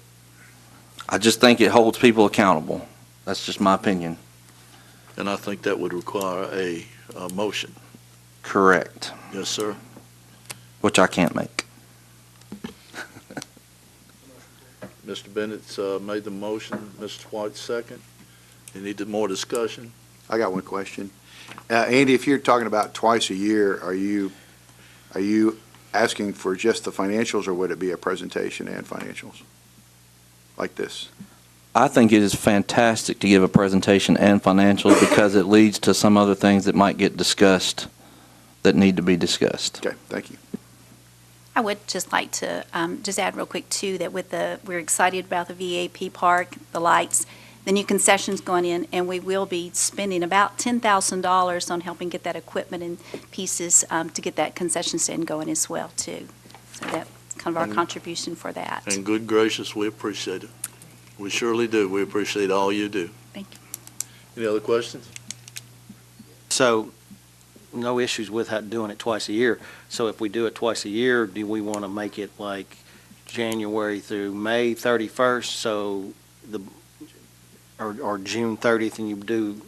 I just think it holds people accountable. That's just my opinion. And I think that would require a motion. Correct. Yes, sir. Which I can't make. Mr. Bennett's made the motion. Mr. White second. You need more discussion? I got one question. Andy, if you're talking about twice a year, are you asking for just the financials, or would it be a presentation and financials like this? I think it is fantastic to give a presentation and financials because it leads to some other things that might get discussed that need to be discussed. Okay, thank you. I would just like to just add real quick, too, that we're excited about the VAP park, the lights, the new concessions going in, and we will be spending about $10,000 on helping get that equipment and pieces to get that concession stand going as well, too. So that's kind of our contribution for that. And good gracious, we appreciate it. We surely do. We appreciate all you do. Thank you. Any other questions? So, no issues with doing it twice a year. So if we do it twice a year, do we want to make it like January through May 31st, so or June 30th, and you do,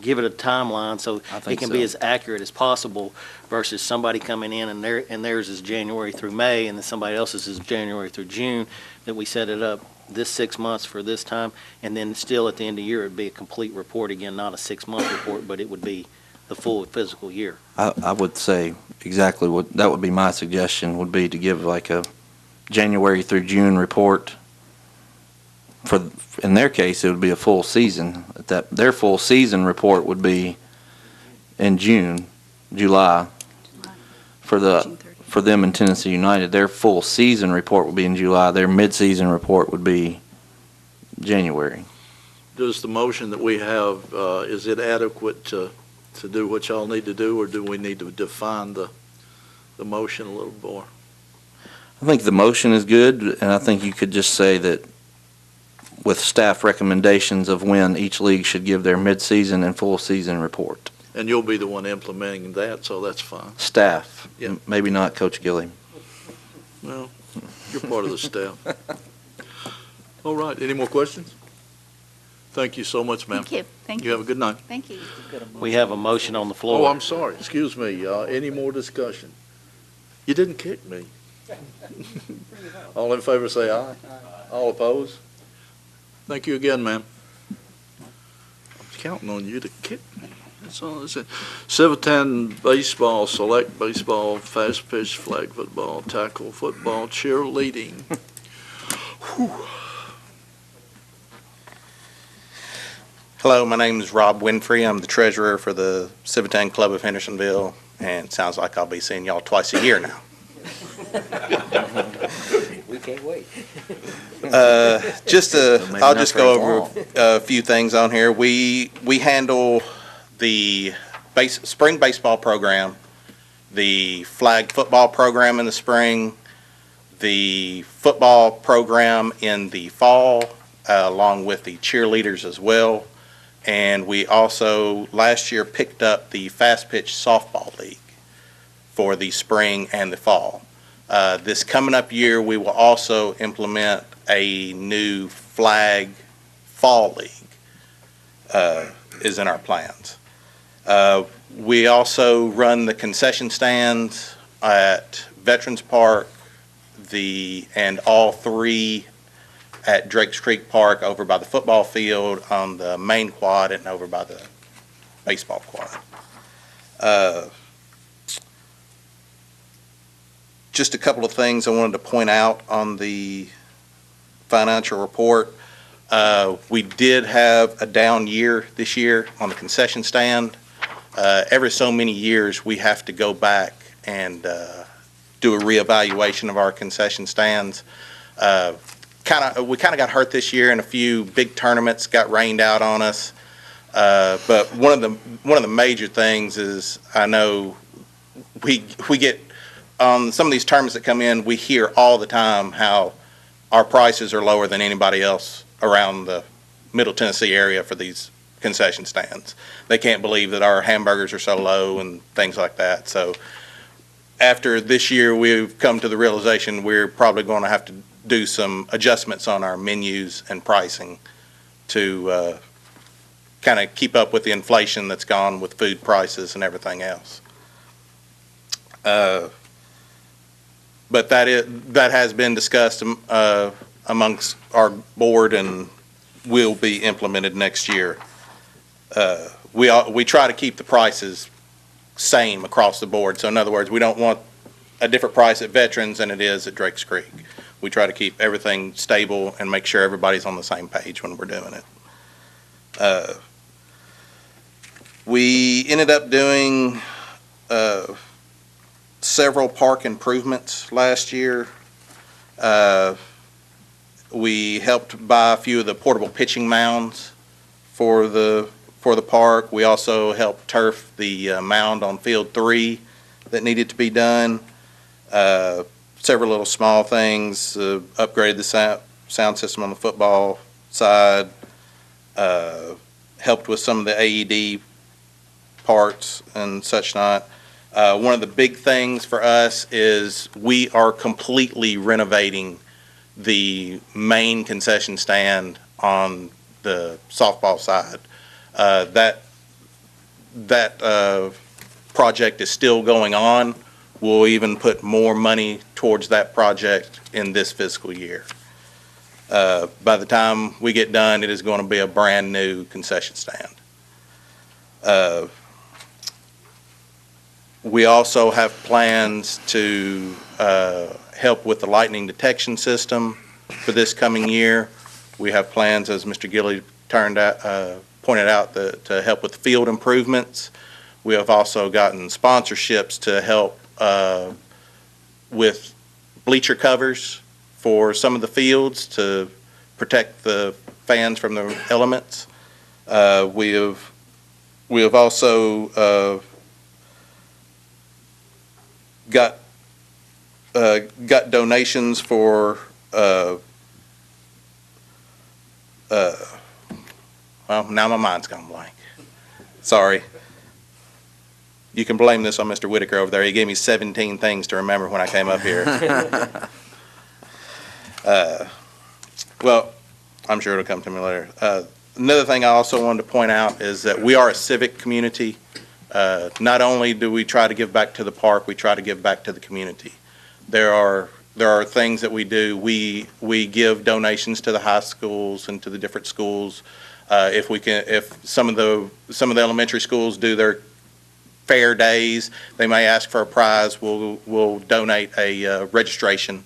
give it a timeline so it can be as accurate as possible, versus somebody coming in and theirs is January through May, and then somebody else's is January through June, that we set it up this 6 months for this time, and then still at the end of the year, it'd be a complete report again, not a 6-month report, but it would be the full physical year. I would say exactly that would be my suggestion, would be to give like a January through June report. In their case, it would be a full season. Their full season report would be in July. For them in Tennessee United, their full season report would be in July. Their mid-season report would be January. Does the motion that we have, is it adequate to do what y'all need to do, or do we need to define the motion a little more? I think the motion is good, and I think you could just say that with staff recommendations of when each league should give their mid-season and full season report. And you'll be the one implementing that, so that's fine. Staff, Yeah. Maybe not Coach Gilly. Well, you're part of the staff. All right, any more questions? Thank you so much, ma'am. Thank you. Thank You have a good night. Thank you. We have a motion on the floor. Oh, I'm sorry, excuse me. Any more discussion? You didn't kick me. All in favor say aye. All opposed? Thank you again, ma'am. I'm counting on you to kick me. That's all I said. 710 baseball, select baseball, fast pitch, flag football, tackle football, cheerleading. Hello, my name is Rob Winfrey. I'm the treasurer for the Civitan Club of Hendersonville, and it sounds like I'll be seeing y'all twice a year now. We can't wait. I'll just go over a few things on here. We handle the spring baseball program, the flag football program in the spring, the football program in the fall, along with the cheerleaders as well. And we also, last year, picked up the fast pitch softball league for the spring and the fall. This coming up year, we will also implement a new flag fall league, is in our plans. We also run the concession stands at Veterans Park, and all three at Drakes Creek Park over by the football field, on the main quad, and over by the baseball quad. Just a couple of things I wanted to point out on the financial report. We did have a down year this year on the concession stand. Every so many years, we have to go back and do a reevaluation of our concession stands. We kind of got hurt this year, and a few big tournaments got rained out on us. But one of the major things is, I know we get on some of these tournaments that come in, we hear all the time how our prices are lower than anybody else around the Middle Tennessee area for these concession stands. They can't believe that our hamburgers are so low and things like that. So after this year, we've come to the realization we're probably going to have to do some adjustments on our menus and pricing to kind of keep up with the inflation that's gone with food prices and everything else. But that has been discussed amongst our board and will be implemented next year. We try to keep the prices same across the board. So in other words, we don't want a different price at Veterans than it is at Drakes Creek. We try to keep everything stable and make sure everybody's on the same page when we're doing it. We ended up doing several park improvements last year. We helped buy a few of the portable pitching mounds for the park. We also helped turf the mound on Field 3 that needed to be done. Several little small things, upgraded the sound system on the football side, helped with some of the AED parts and such not. One of the big things for us is we are completely renovating the main concession stand on the softball side. That project is still going on. We'll even put more money towards that project in this fiscal year. By the time we get done, it is going to be a brand new concession stand. We also have plans to help with the lightning detection system for this coming year. We have plans, as Mr. Gilley pointed out, to help with field improvements. We have also gotten sponsorships to help with bleacher covers for some of the fields to protect the fans from the elements. We have also got donations for well, now my mind's gone blank. Sorry. You can blame this on Mr. Whitaker over there. He gave me 17 things to remember when I came up here. Well, I'm sure it'll come to me later. Another thing I also wanted to point out is that we are a civic community. Not only do we try to give back to the park, we try to give back to the community. There are things that we do. We give donations to the high schools and to the different schools. If some of the elementary schools do their fair days, they may ask for a prize. We'll donate a registration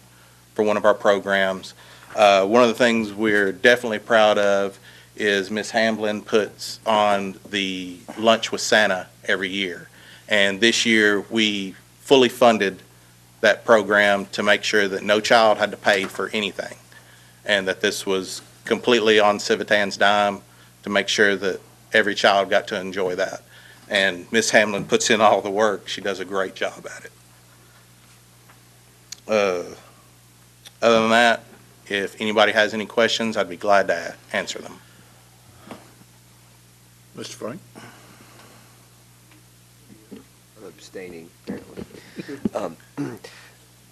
for one of our programs. One of the things we're definitely proud of is Miss Hamblin puts on the Lunch with Santa every year. And this year, we fully funded that program to make sure that no child had to pay for anything, and that this was completely on Civitan's dime to make sure that every child got to enjoy that. And Miss Hamlin puts in all the work. She does a great job at it. Other than that, if anybody has any questions, I'd be glad to answer them. Mr. Frank? I'm abstaining, apparently.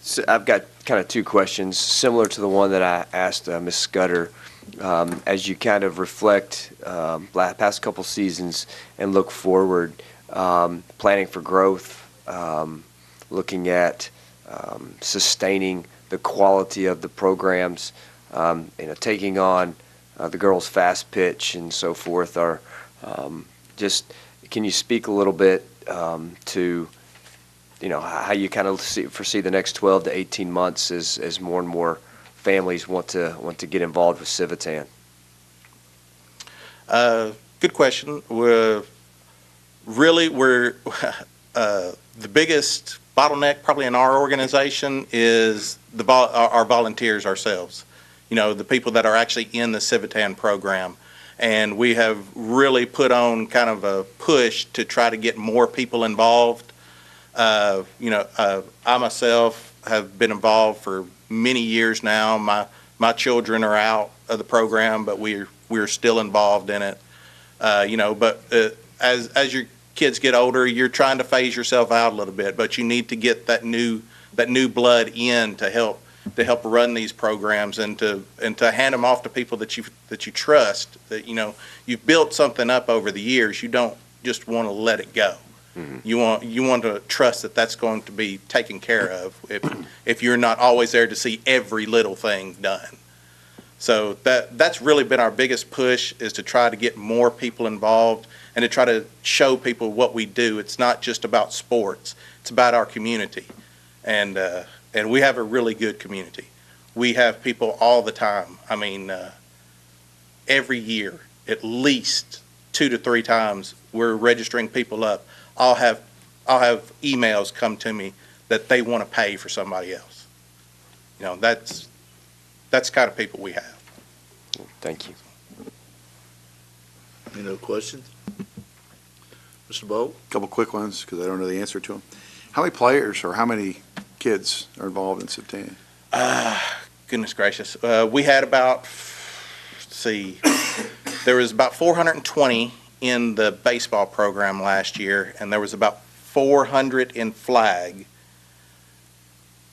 So I've got kind of two questions, similar to the one that I asked Ms. Scudder. As you kind of reflect past couple seasons and look forward, planning for growth, looking at sustaining the quality of the programs, taking on the girls' fast pitch and so forth, are just, can you speak a little bit to how you kind of foresee the next 12 to 18 months as more and more families want to get involved with Civitan? Good question. We're the biggest bottleneck probably in our organization is our volunteers ourselves. The people that are actually in the Civitan program. And we have really put on kind of a push to try to get more people involved. I myself have been involved for many years now. My children are out of the program, but we're still involved in it. But as your kids get older, you're trying to phase yourself out a little bit, but you need to get that new blood in to help run these programs and to hand them off to people that you trust, that you've built something up over the years. You don't just want to let it go. Mm-hmm. You want to trust that that's going to be taken care of if you're not always there to see every little thing done. So that's really been our biggest push, is to try to get more people involved and to try to show people what we do. It's not just about sports. It's about our community. And we have a really good community. We have people all the time. I mean, every year, at least 2 to 3 times, we're registering people up. I'll have emails come to me that they want to pay for somebody else. That's the kind of people we have. Thank you. Any other questions? Mr. Bolt? Couple quick ones, because I don't know the answer to them. How many players or how many kids are involved in Civitan? Goodness gracious. We had about, there was about 420 in the baseball program last year, and there was about 400 in flag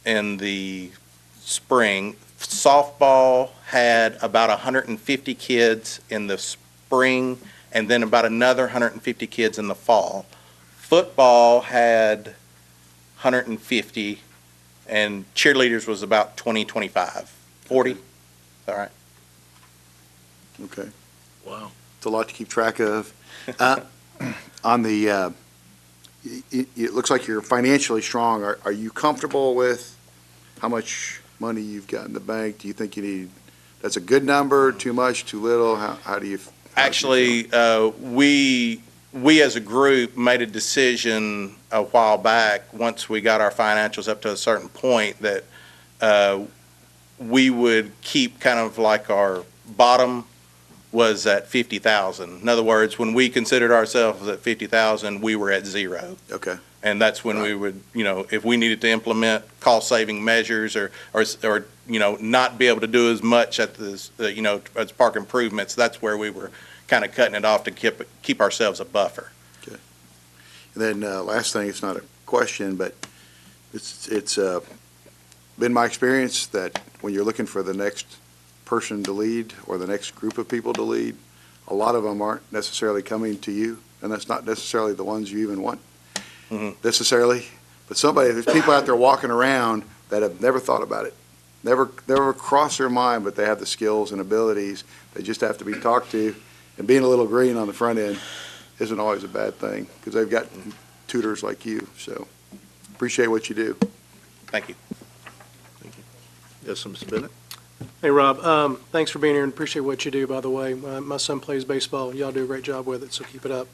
in the spring. Softball had about 150 kids in the spring, and then about another 150 kids in the fall. Football had 150, and cheerleaders was about 20, 25, 40. All right. Okay. Wow. It's a lot to keep track of. On the, it looks like you're financially strong. Are you comfortable with how much money you've got in the bank? Do you think that's a good number, too much, too little? How do you? Actually, we as a group made a decision a while back, once we got our financials up to a certain point, that we would keep kind of like our bottom was at 50,000. In other words, when we considered ourselves at 50,000, we were at zero. Okay. And that's when we would, if we needed to implement cost-saving measures or not be able to do as much at this, as park improvements, that's where we were kind of cutting it off to keep ourselves a buffer. Okay. And then last thing, it's not a question, but it's been my experience that when you're looking for the next person to lead or the next group of people to lead, a lot of them aren't necessarily coming to you, and that's not necessarily the ones you even want necessarily. But there's people out there walking around that have never thought about it, never crossed their mind, but they have the skills and abilities. They just have to be talked to, and being a little green on the front end isn't always a bad thing, because they've got tutors like you. So appreciate what you do. Thank you. Thank you. Yes, Mr. Bennett? Hey, Rob, thanks for being here and appreciate what you do, by the way. My son plays baseball. Y'all do a great job with it, so keep it up.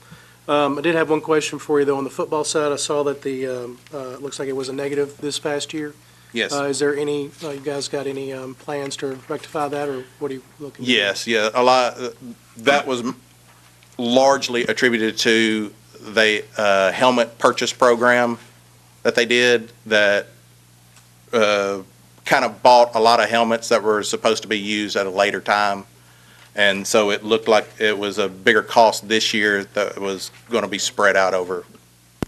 I did have one question for you, though. On the football side, I saw that it looks like it was a negative this past year. Yes. Is there any, you guys got any plans to rectify that, or what are you looking to do? Yes, yeah, a lot, that was largely attributed to the helmet purchase program that they did that kind of bought a lot of helmets that were supposed to be used at a later time. And so it looked like it was a bigger cost this year that was going to be spread out over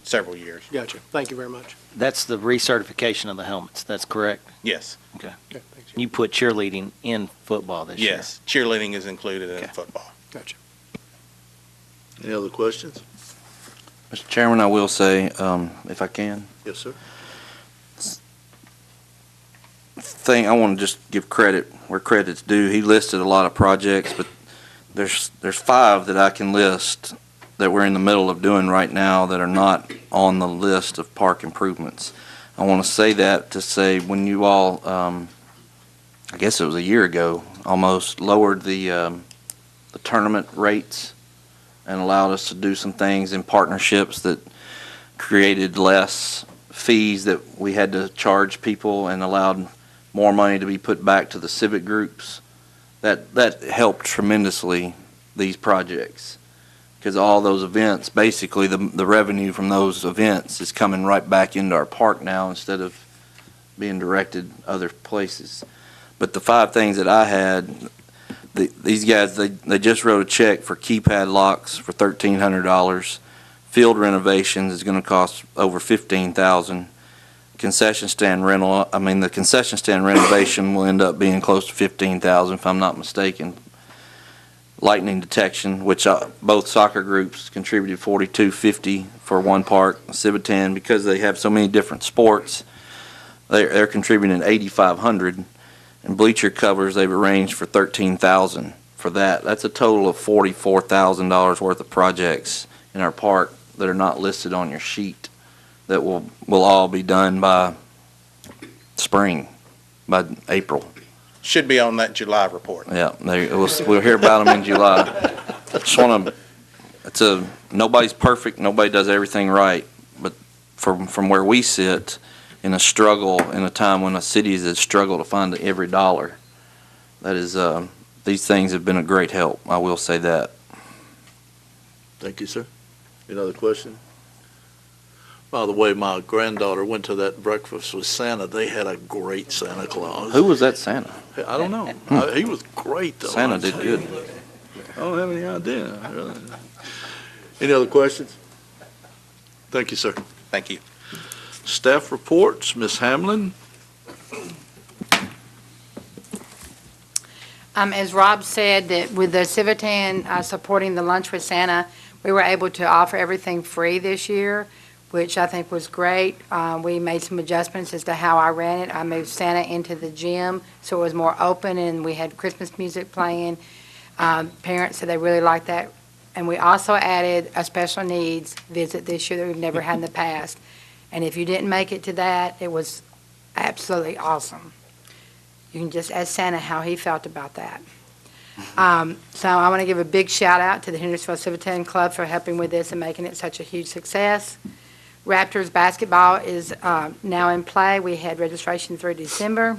several years. Gotcha. Thank you very much. That's the recertification of the helmets, that's correct? Yes. Okay, thanks. You put cheerleading in football this year? Yes, cheerleading is included in Okay. football. Gotcha. Any other questions? Mr. Chairman, I will say, if I can, Yes, sir. I want to just give credit where credit's due. He listed a lot of projects, but there's 5 that I can list that we're in the middle of doing right now that are not on the list of park improvements. I want to say that to say when you all, I guess it was a year ago, almost lowered the tournament rates and allowed us to do some things in partnerships that created less fees that we had to charge people and allowed more money to be put back to the civic groups. That helped tremendously these projects, because all those events, basically the revenue from those events is coming right back into our park now instead of being directed other places. But the 5 things that I had, these guys, they just wrote a check for keypad locks for $1,300. Field renovations is going to cost over $15,000. Concession stand rental, the concession stand renovation will end up being close to $15,000 if I'm not mistaken. Lightning detection, which both soccer groups contributed $42.50 for one park. Civitan, because they have so many different sports, they're contributing $8,500. And bleacher covers, they've arranged for $13,000 for that. That's a total of $44,000 worth of projects in our park that are not listed on your sheet that will all be done by spring, by April. Should be on that July report. Yeah, we'll hear about them in July. Just want to, nobody's perfect, nobody does everything right, but from where we sit, in a struggle, in a time when a city is a struggle to find every dollar, that is, these things have been a great help, I will say that. Thank you, sir. Any other question? By the way, my granddaughter went to that breakfast with Santa. They had a great Santa Claus. Who was that Santa? I don't know. He was great, though. Santa did good. I don't have any idea. Really. Any other questions? Thank you, sir. Thank you. Staff reports, Ms. Hamlin. As Rob said, that with the Civitan supporting the Lunch with Santa, we were able to offer everything free this year, which I think was great. We made some adjustments as to how I ran it. I moved Santa into the gym so it was more open, and we had Christmas music playing. Parents said they really liked that. And we also added a special needs visit this year that we've never had in the past. And if you didn't make it to that, it was absolutely awesome. You can just ask Santa how he felt about that. So I want to give a big shout out to the Hendersonville Civitan Club for helping with this and making it such a huge success. Raptors basketball is now in play. We had registration through December.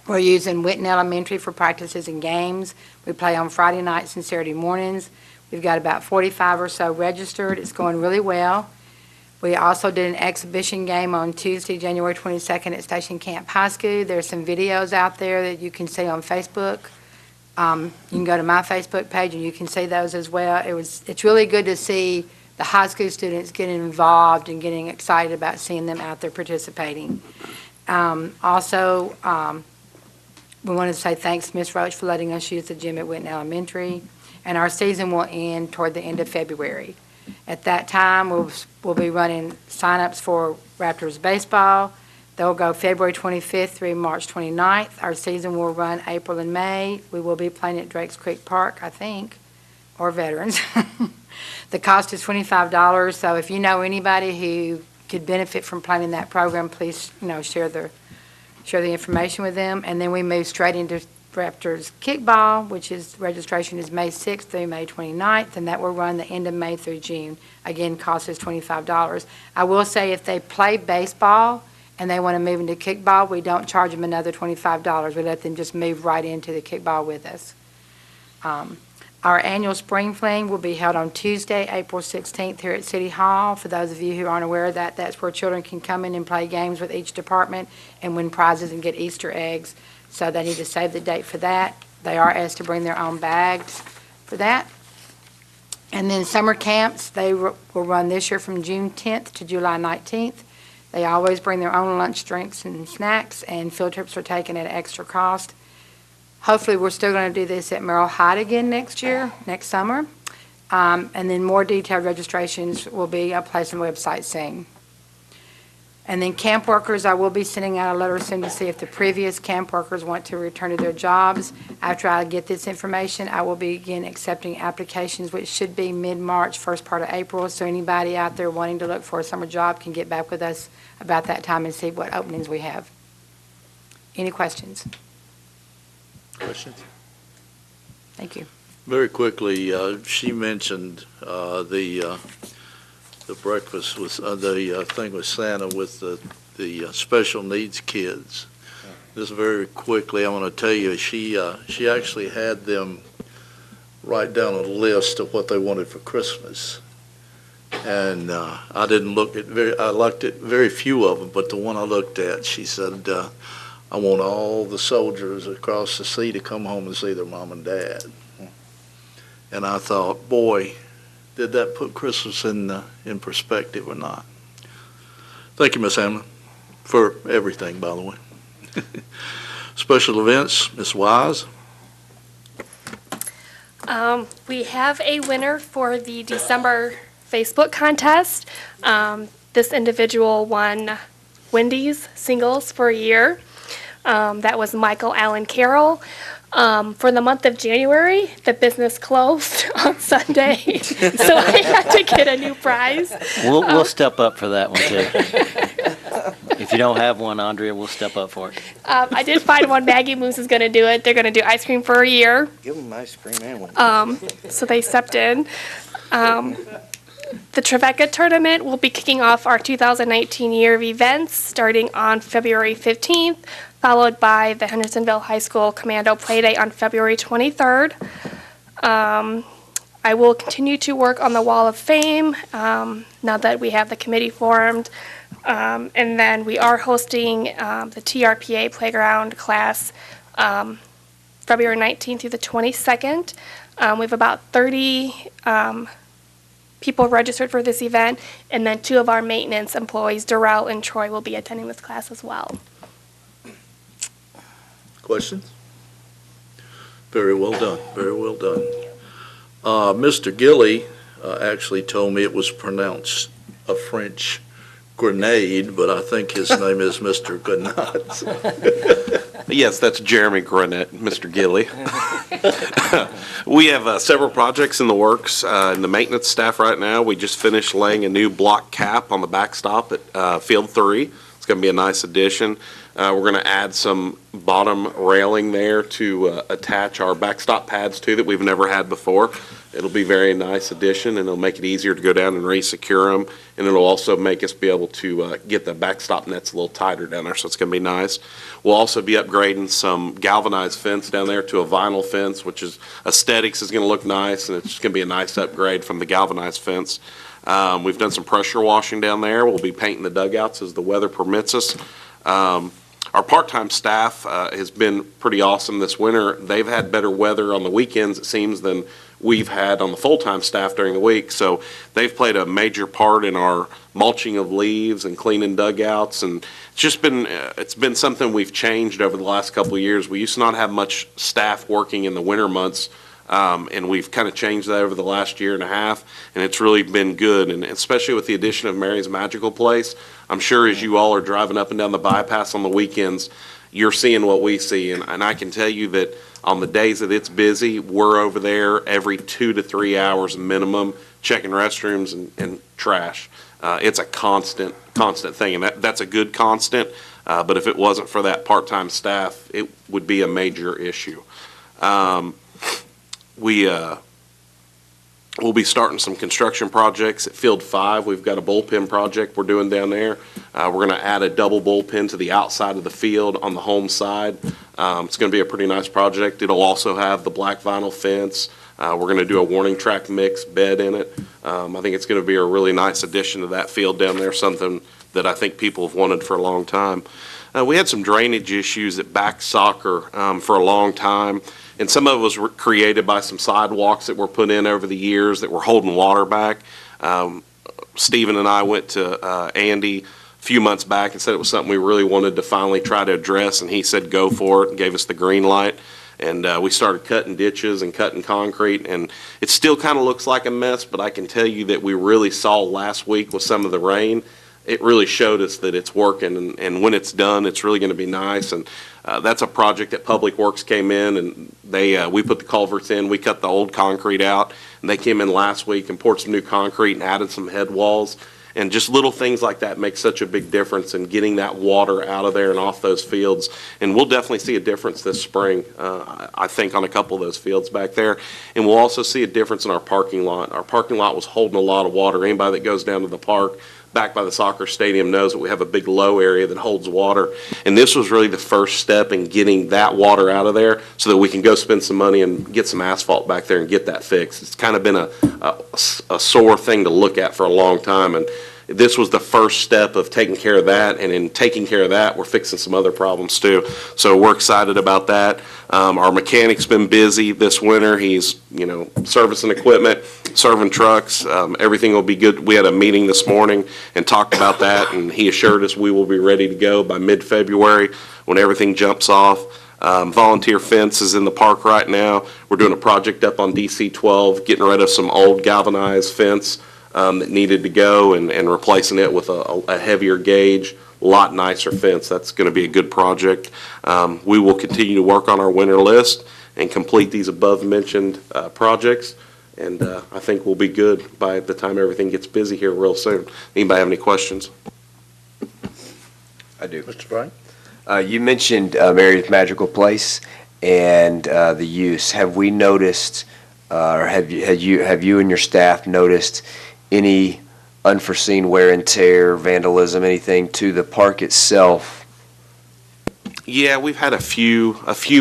We're using Whitten Elementary for practices and games. We play on Friday nights and Saturday mornings. We've got about 45 or so registered. It's going really well. We also did an exhibition game on Tuesday, January 22nd at Station Camp High School. There's some videos out there that you can see on Facebook. You can go to my Facebook page and you can see those as well. It's really good to see the high school students getting involved and getting excited about seeing them out there participating. Also, we want to say thanks to Ms. Roach for letting us use the gym at Whitten Elementary. And our season will end toward the end of February. At that time, we'll be running sign-ups for Raptors baseball. They'll go February 25th through March 29th. Our season will run April and May. We will be playing at Drakes Creek Park, I think, or Veterans. The cost is $25, so if you know anybody who could benefit from playing in that program, please, share the share the information with them, and then we move straight into Raptors kickball, which is, registration is May 6th through May 29th, and that will run the end of May through June. Again, cost is $25. I will say if they play baseball and they want to move into kickball, we don't charge them another $25. We let them just move right into the kickball with us. Our annual Spring Fling will be held on Tuesday, April 16th here at City Hall. For those of you who aren't aware of that, that's where children can come in and play games with each department and win prizes and get Easter eggs. So they need to save the date for that. They are asked to bring their own bags for that. And then summer camps, they will run this year from June 10th to July 19th. They always bring their own lunch, drinks, and snacks, and field trips are taken at extra cost. Hopefully, we're still going to do this at Merrill Hyde again next summer. And then more detailed registrations will be placed on the website soon. And then camp workers, I will be sending out a letter soon to see if the previous camp workers want to return to their jobs. After I get this information, I will begin accepting applications, which should be mid-March, first part of April. So anybody out there wanting to look for a summer job can get back with us about that time and see what openings we have. Any questions? Questions? Thank you. Very quickly, she mentioned the breakfast with the thing with Santa with the special needs kids. Just very quickly, I want to tell you, she actually had them write down a list of what they wanted for Christmas, and I didn't look at I looked at very few of them, but the one I looked at, she said, I want all the soldiers across the sea to come home and see their mom and dad. And I thought, boy, did that put Christmas in perspective or not? Thank you, Ms. Hamlin, for everything, by the way. Special events, Ms. Wise. We have a winner for the December Facebook contest. This individual won Wendy's singles for a year. That was Michael Allen Carroll. For the month of January, the business closed on Sunday, so I had to get a new prize. We'll step up for that one too. If you don't have one, Andrea, we'll step up for it. I did find one. Maggie Moose is going to do it. They're going to do ice cream for a year. Give them ice cream and one. So they stepped in. The Trevecca tournament will be kicking off our 2019 year of events starting on February 15th, followed by the Hendersonville High School Commando Playdate on February 23rd. I will continue to work on the Wall of Fame now that we have the committee formed. And then we are hosting the TRPA Playground class February 19th through the 22nd. We have about 30 people registered for this event, and then 2 of our maintenance employees, Darrell and Troy, will be attending this class as well. Questions? Very well done. Very well done. Mr. Gilly actually told me it was pronounced a French grenade, but I think his name is Mr. Grenade. Yes, that's Jeremy Grenette, Mr. Gilly. We have several projects in the works in the maintenance staff right now. We just finished laying a new block cap on the backstop at Field 3. It's going to be a nice addition. We're going to add some bottom railing there to attach our backstop pads to that we've never had before. It'll be a very nice addition, and it'll make it easier to go down and re-secure them, and it'll also make us be able to get the backstop nets a little tighter down there, so it's going to be nice. We'll also be upgrading some galvanized fence down there to a vinyl fence, which is aesthetics is going to look nice, and it's just going to be a nice upgrade from the galvanized fence. We've done some pressure washing down there. We'll be painting the dugouts as the weather permits us. Our part-time staff has been pretty awesome this winter. They've had better weather on the weekends, it seems, than we've had on the full-time staff during the week. So they've played a major part in our mulching of leaves and cleaning dugouts. And it's just been, it's been something we've changed over the last couple of years. We used to not have much staff working in the winter months. And we've kind of changed that over the last year and a half, and it's really been good. And especially with the addition of Mary's Magical Place, I'm sure as you all are driving up and down the bypass on the weekends, you're seeing what we see. And I can tell you that on the days that it's busy, we're over there every 2 to 3 hours minimum, checking restrooms and trash. It's a constant thing, and that's a good constant. But if it wasn't for that part-time staff, it would be a major issue. We'll be starting some construction projects at Field 5. We've got a bullpen project we're doing down there. We're going to add a double bullpen to the outside of the field on the home side. It's going to be a pretty nice project. It'll also have the black vinyl fence. We're going to do a warning track mix bed in it. I think it's going to be a really nice addition to that field down there, something that I think people have wanted for a long time. We had some drainage issues at back soccer for a long time. And some of it was created by some sidewalks that were put in over the years that were holding water back. Stephen and I went to Andy a few months back and said it was something we really wanted to finally try to address, and he said go for it and gave us the green light. And we started cutting ditches and cutting concrete, and it still kind of looks like a mess, but I can tell you that we really saw last week with some of the rain, it really showed us that it's working, and when it's done, it's really going to be nice. And that's a project that Public Works came in, and we put the culverts in, we cut the old concrete out, and they came in last week and poured some new concrete and added some head walls. And just little things like that make such a big difference in getting that water out of there and off those fields. And we'll definitely see a difference this spring, I think, on a couple of those fields back there. And we'll also see a difference in our parking lot. Our parking lot was holding a lot of water. Anybody that goes down to the park back by the soccer stadium knows that we have a big low area that holds water. And this was really the first step in getting that water out of there so that we can go spend some money and get some asphalt back there and get that fixed. It's kind of been a sore thing to look at for a long time. And this was the first step of taking care of that, and in taking care of that, we're fixing some other problems too. So we're excited about that. Our mechanic's been busy this winter. He's, servicing equipment, serving trucks. Everything will be good. We had a meeting this morning and talked about that, and he assured us we will be ready to go by mid-February when everything jumps off. Volunteer fence is in the park right now. We're doing a project up on DC 12, getting rid of some old galvanized fence that needed to go and replacing it with a heavier gauge, a lot nicer fence. That's going to be a good project. We will continue to work on our winter list and complete these above-mentioned projects, and I think we'll be good by the time everything gets busy here real soon. Anybody have any questions? I do. Mr. Bright? You mentioned Mary's Magical Place and the use. Have we noticed, or have you and your staff noticed any unforeseen wear and tear, vandalism, anything to the park itself? Yeah, we've had a few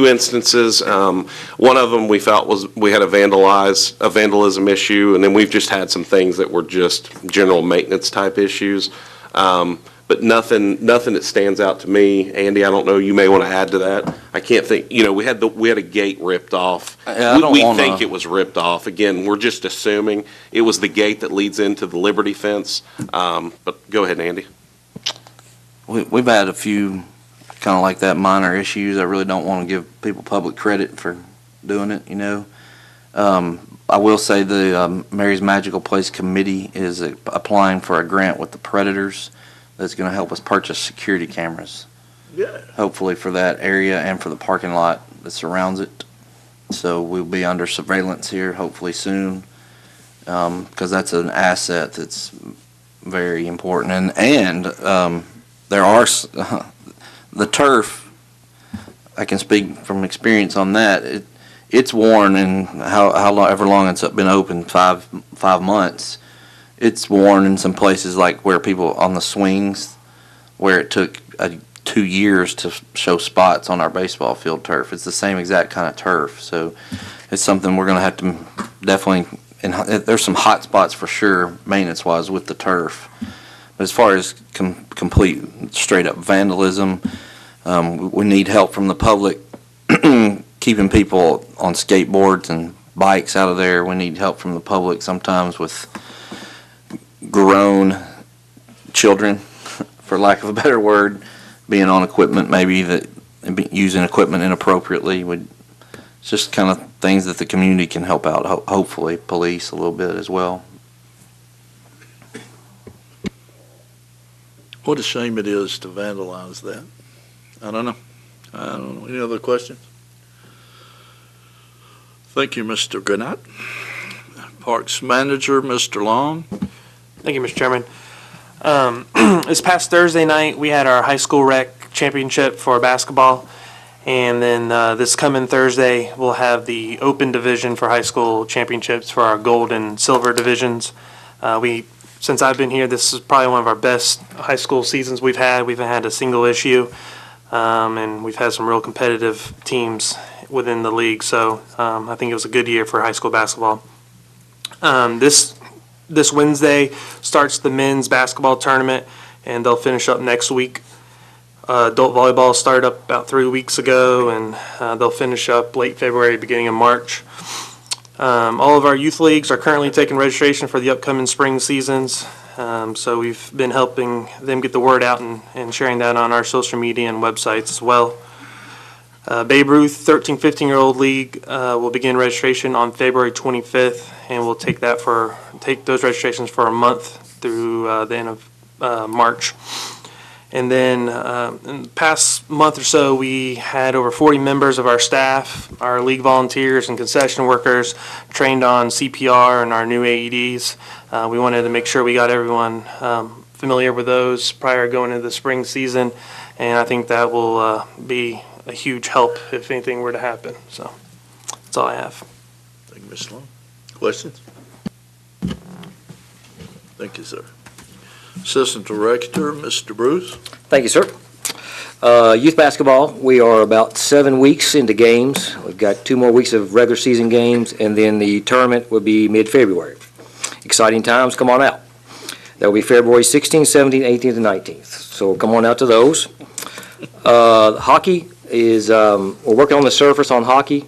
instances. One of them we felt was we had a vandalism issue, and then we've just had some things that were just general maintenance type issues. But nothing that stands out to me. Andy, I don't know, you may want to add to that. I can't think, we had a gate ripped off. We think it was ripped off. Again, we're just assuming it was the gate that leads into the Liberty fence. But go ahead, Andy. We've had a few kind of like that minor issues. I really don't want to give people public credit for doing it, I will say the Mary's Magical Place Committee is applying for a grant with the Predators that's going to help us purchase security cameras. Yeah. Hopefully for that area and for the parking lot that surrounds it. So we'll be under surveillance here hopefully soon, because that's an asset that's very important. And there are the turf. I can speak from experience on that. It's worn, and however long it's been open, five months. It's worn in some places like where people on the swings, where it took 2 years to show spots on our baseball field turf. It's the same exact kind of turf, so it's something we're going to have to definitely. And there's some hot spots for sure, maintenance-wise, with the turf. But as far as complete, straight-up vandalism, we need help from the public, keeping people on skateboards and bikes out of there. We need help from the public sometimes with grown children, for lack of a better word, being on equipment maybe that using equipment inappropriately. It's just kind of things that the community can help out, hopefully police a little bit as well. What a shame it is to vandalize that. I don't know. Any other questions? Thank you, Mr. Granat. Parks Manager, Mr. Long. Thank you, Mr. Chairman. This past Thursday night, we had our high school rec championship for basketball. And then this coming Thursday, we'll have the open division for high school championships for our gold and silver divisions. Since I've been here, this is probably one of our best high school seasons we've had. We haven't had a single issue, and we've had some real competitive teams within the league. So I think it was a good year for high school basketball. This Wednesday starts the men's basketball tournament, and they'll finish up next week. Adult volleyball started up about 3 weeks ago, and they'll finish up late February, beginning of March. All of our youth leagues are currently taking registration for the upcoming spring seasons. So we've been helping them get the word out and sharing that on our social media and websites as well. Babe Ruth 13, 15-year-old league will begin registration on February 25th, and we'll take those registrations for a month through the end of March. And then in the past month or so, we had over 40 members of our staff, our league volunteers and concession workers trained on CPR and our new AEDs. We wanted to make sure we got everyone familiar with those prior to going into the spring season, and I think that will be a huge help if anything were to happen. So that's all I have. Thank you, Mr. Long. Questions? Thank you, sir. Assistant Director, Mr. Bruce. Thank you, sir. Youth basketball, we are about 7 weeks into games. We've got 2 more weeks of regular season games, and then the tournament will be mid-February. Exciting times, come on out. That will be February 16th, 17th, 18th, and 19th. So come on out to those. Hockey is, we're working on the surface on hockey.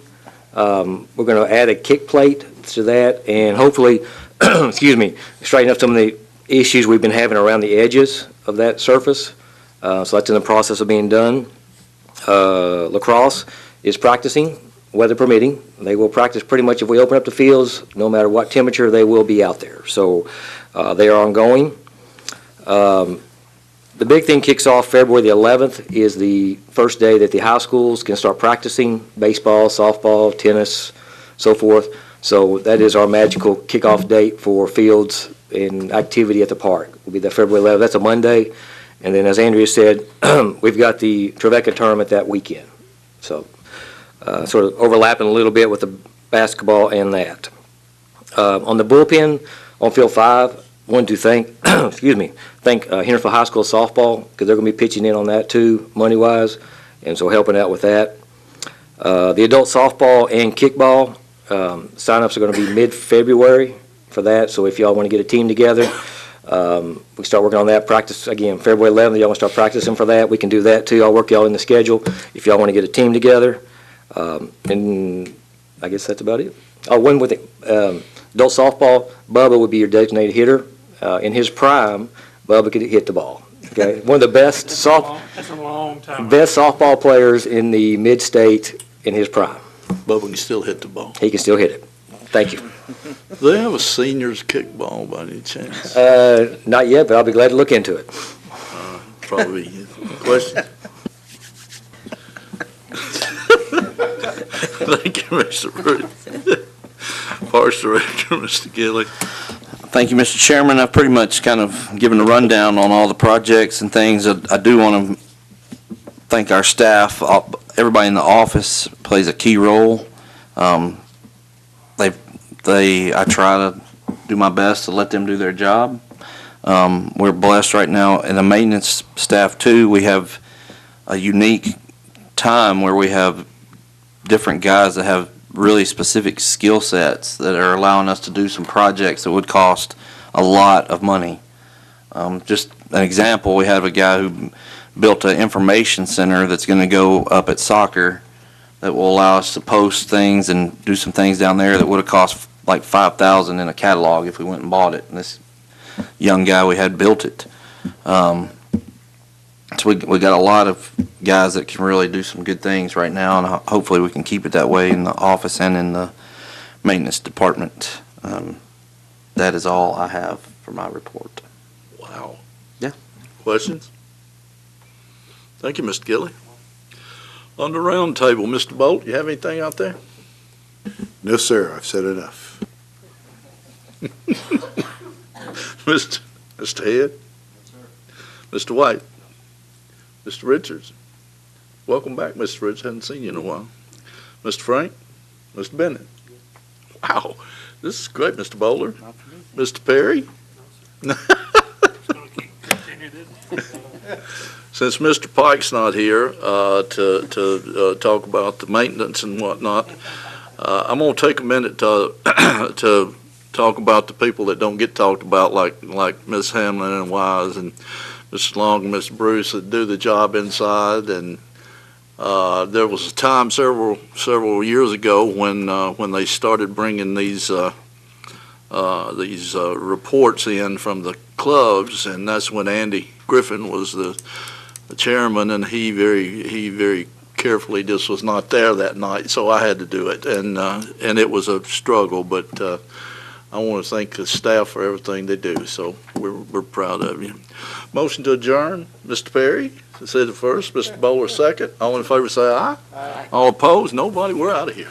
We're going to add a kick plate to that, and hopefully, excuse me, straighten up some of the issues we've been having around the edges of that surface. So that's in the process of being done. Lacrosse is practicing, weather permitting. They will practice pretty much if we open up the fields, no matter what temperature, they will be out there. So they are ongoing. The big thing kicks off February the 11th is the first day that the high schools can start practicing baseball, softball, tennis, so forth. So that is our magical kickoff date for fields and activity at the park. Will be the February 11th. That's a Monday. And then, as Andrea said, we've got the Trevecca tournament that weekend. So sort of overlapping a little bit with the basketball and that. On the bullpen, on field 5, wanted to thank, thank Hendersonville High School softball, because they're going to be pitching in on that too, money-wise, and so helping out with that. The adult softball and kickball, sign-ups are going to be mid-February for that, so if y'all want to get a team together, we start working on that. Practice, again, February 11th, y'all want to start practicing for that, we can do that too. I'll work y'all in the schedule if y'all want to get a team together. And I guess that's about it. Oh, one more thing. Adult softball, Bubba would be your designated hitter. In his prime, Bubba could hit the ball. Okay, one of the best softball players in the mid-state in his prime. Bubba can still hit the ball. He can still hit it. Thank you. Do they have a seniors kickball by any chance? Not yet, but I'll be glad to look into it. Probably. Question? Thank you, Mr. Bruce. Parks Director, Mr. Gilly. Thank you, Mr. Chairman. I've pretty much kind of given a rundown on all the projects and things. I do want to thank our staff. Everybody in the office plays a key role. I try to do my best to let them do their job. We're blessed right now. And the maintenance staff, too, we have a unique time where we have different guys that have really specific skill sets that are allowing us to do some projects that would cost a lot of money. Just an example, we have a guy who built an information center that's going to go up at soccer that will allow us to post things and do some things down there that would have cost like $5,000 in a catalog if we went and bought it. And this young guy we had built it. So we got a lot of guys that can really do some good things right now, and hopefully we can keep it that way in the office and in the maintenance department. That is all I have for my report. Wow. Yeah. Questions? Thank you, Mr. Gilly. On the round table, Mr. Bolt, you have anything out there? No, sir, I've said enough. Mr. Head? Mr. White? Mr. Richards? Welcome back, Mr. Rich. Hadn't seen you in a while. Mr. Frank? Mr. Bennett? Wow, this is great, Mr. Bowler. Mr. Perry? Since Mr. Pike's not here to talk about the maintenance and whatnot, I'm going to take a minute to to talk about the people that don't get talked about, like Miss Hamlin and Wise and Mr. Long and Mr. Bruce that do the job inside. And there was a time several years ago when they started bringing these reports in from the clubs, and that's when Andy Griffin was the chairman, and he very carefully just was not there that night, so I had to do it, and it was a struggle, but I want to thank the staff for everything they do, so we're proud of you. Motion to adjourn, Mr. Perry said it first, Mr. Bowler second. All in favor say aye. Aye. All opposed, nobody. We're out of here.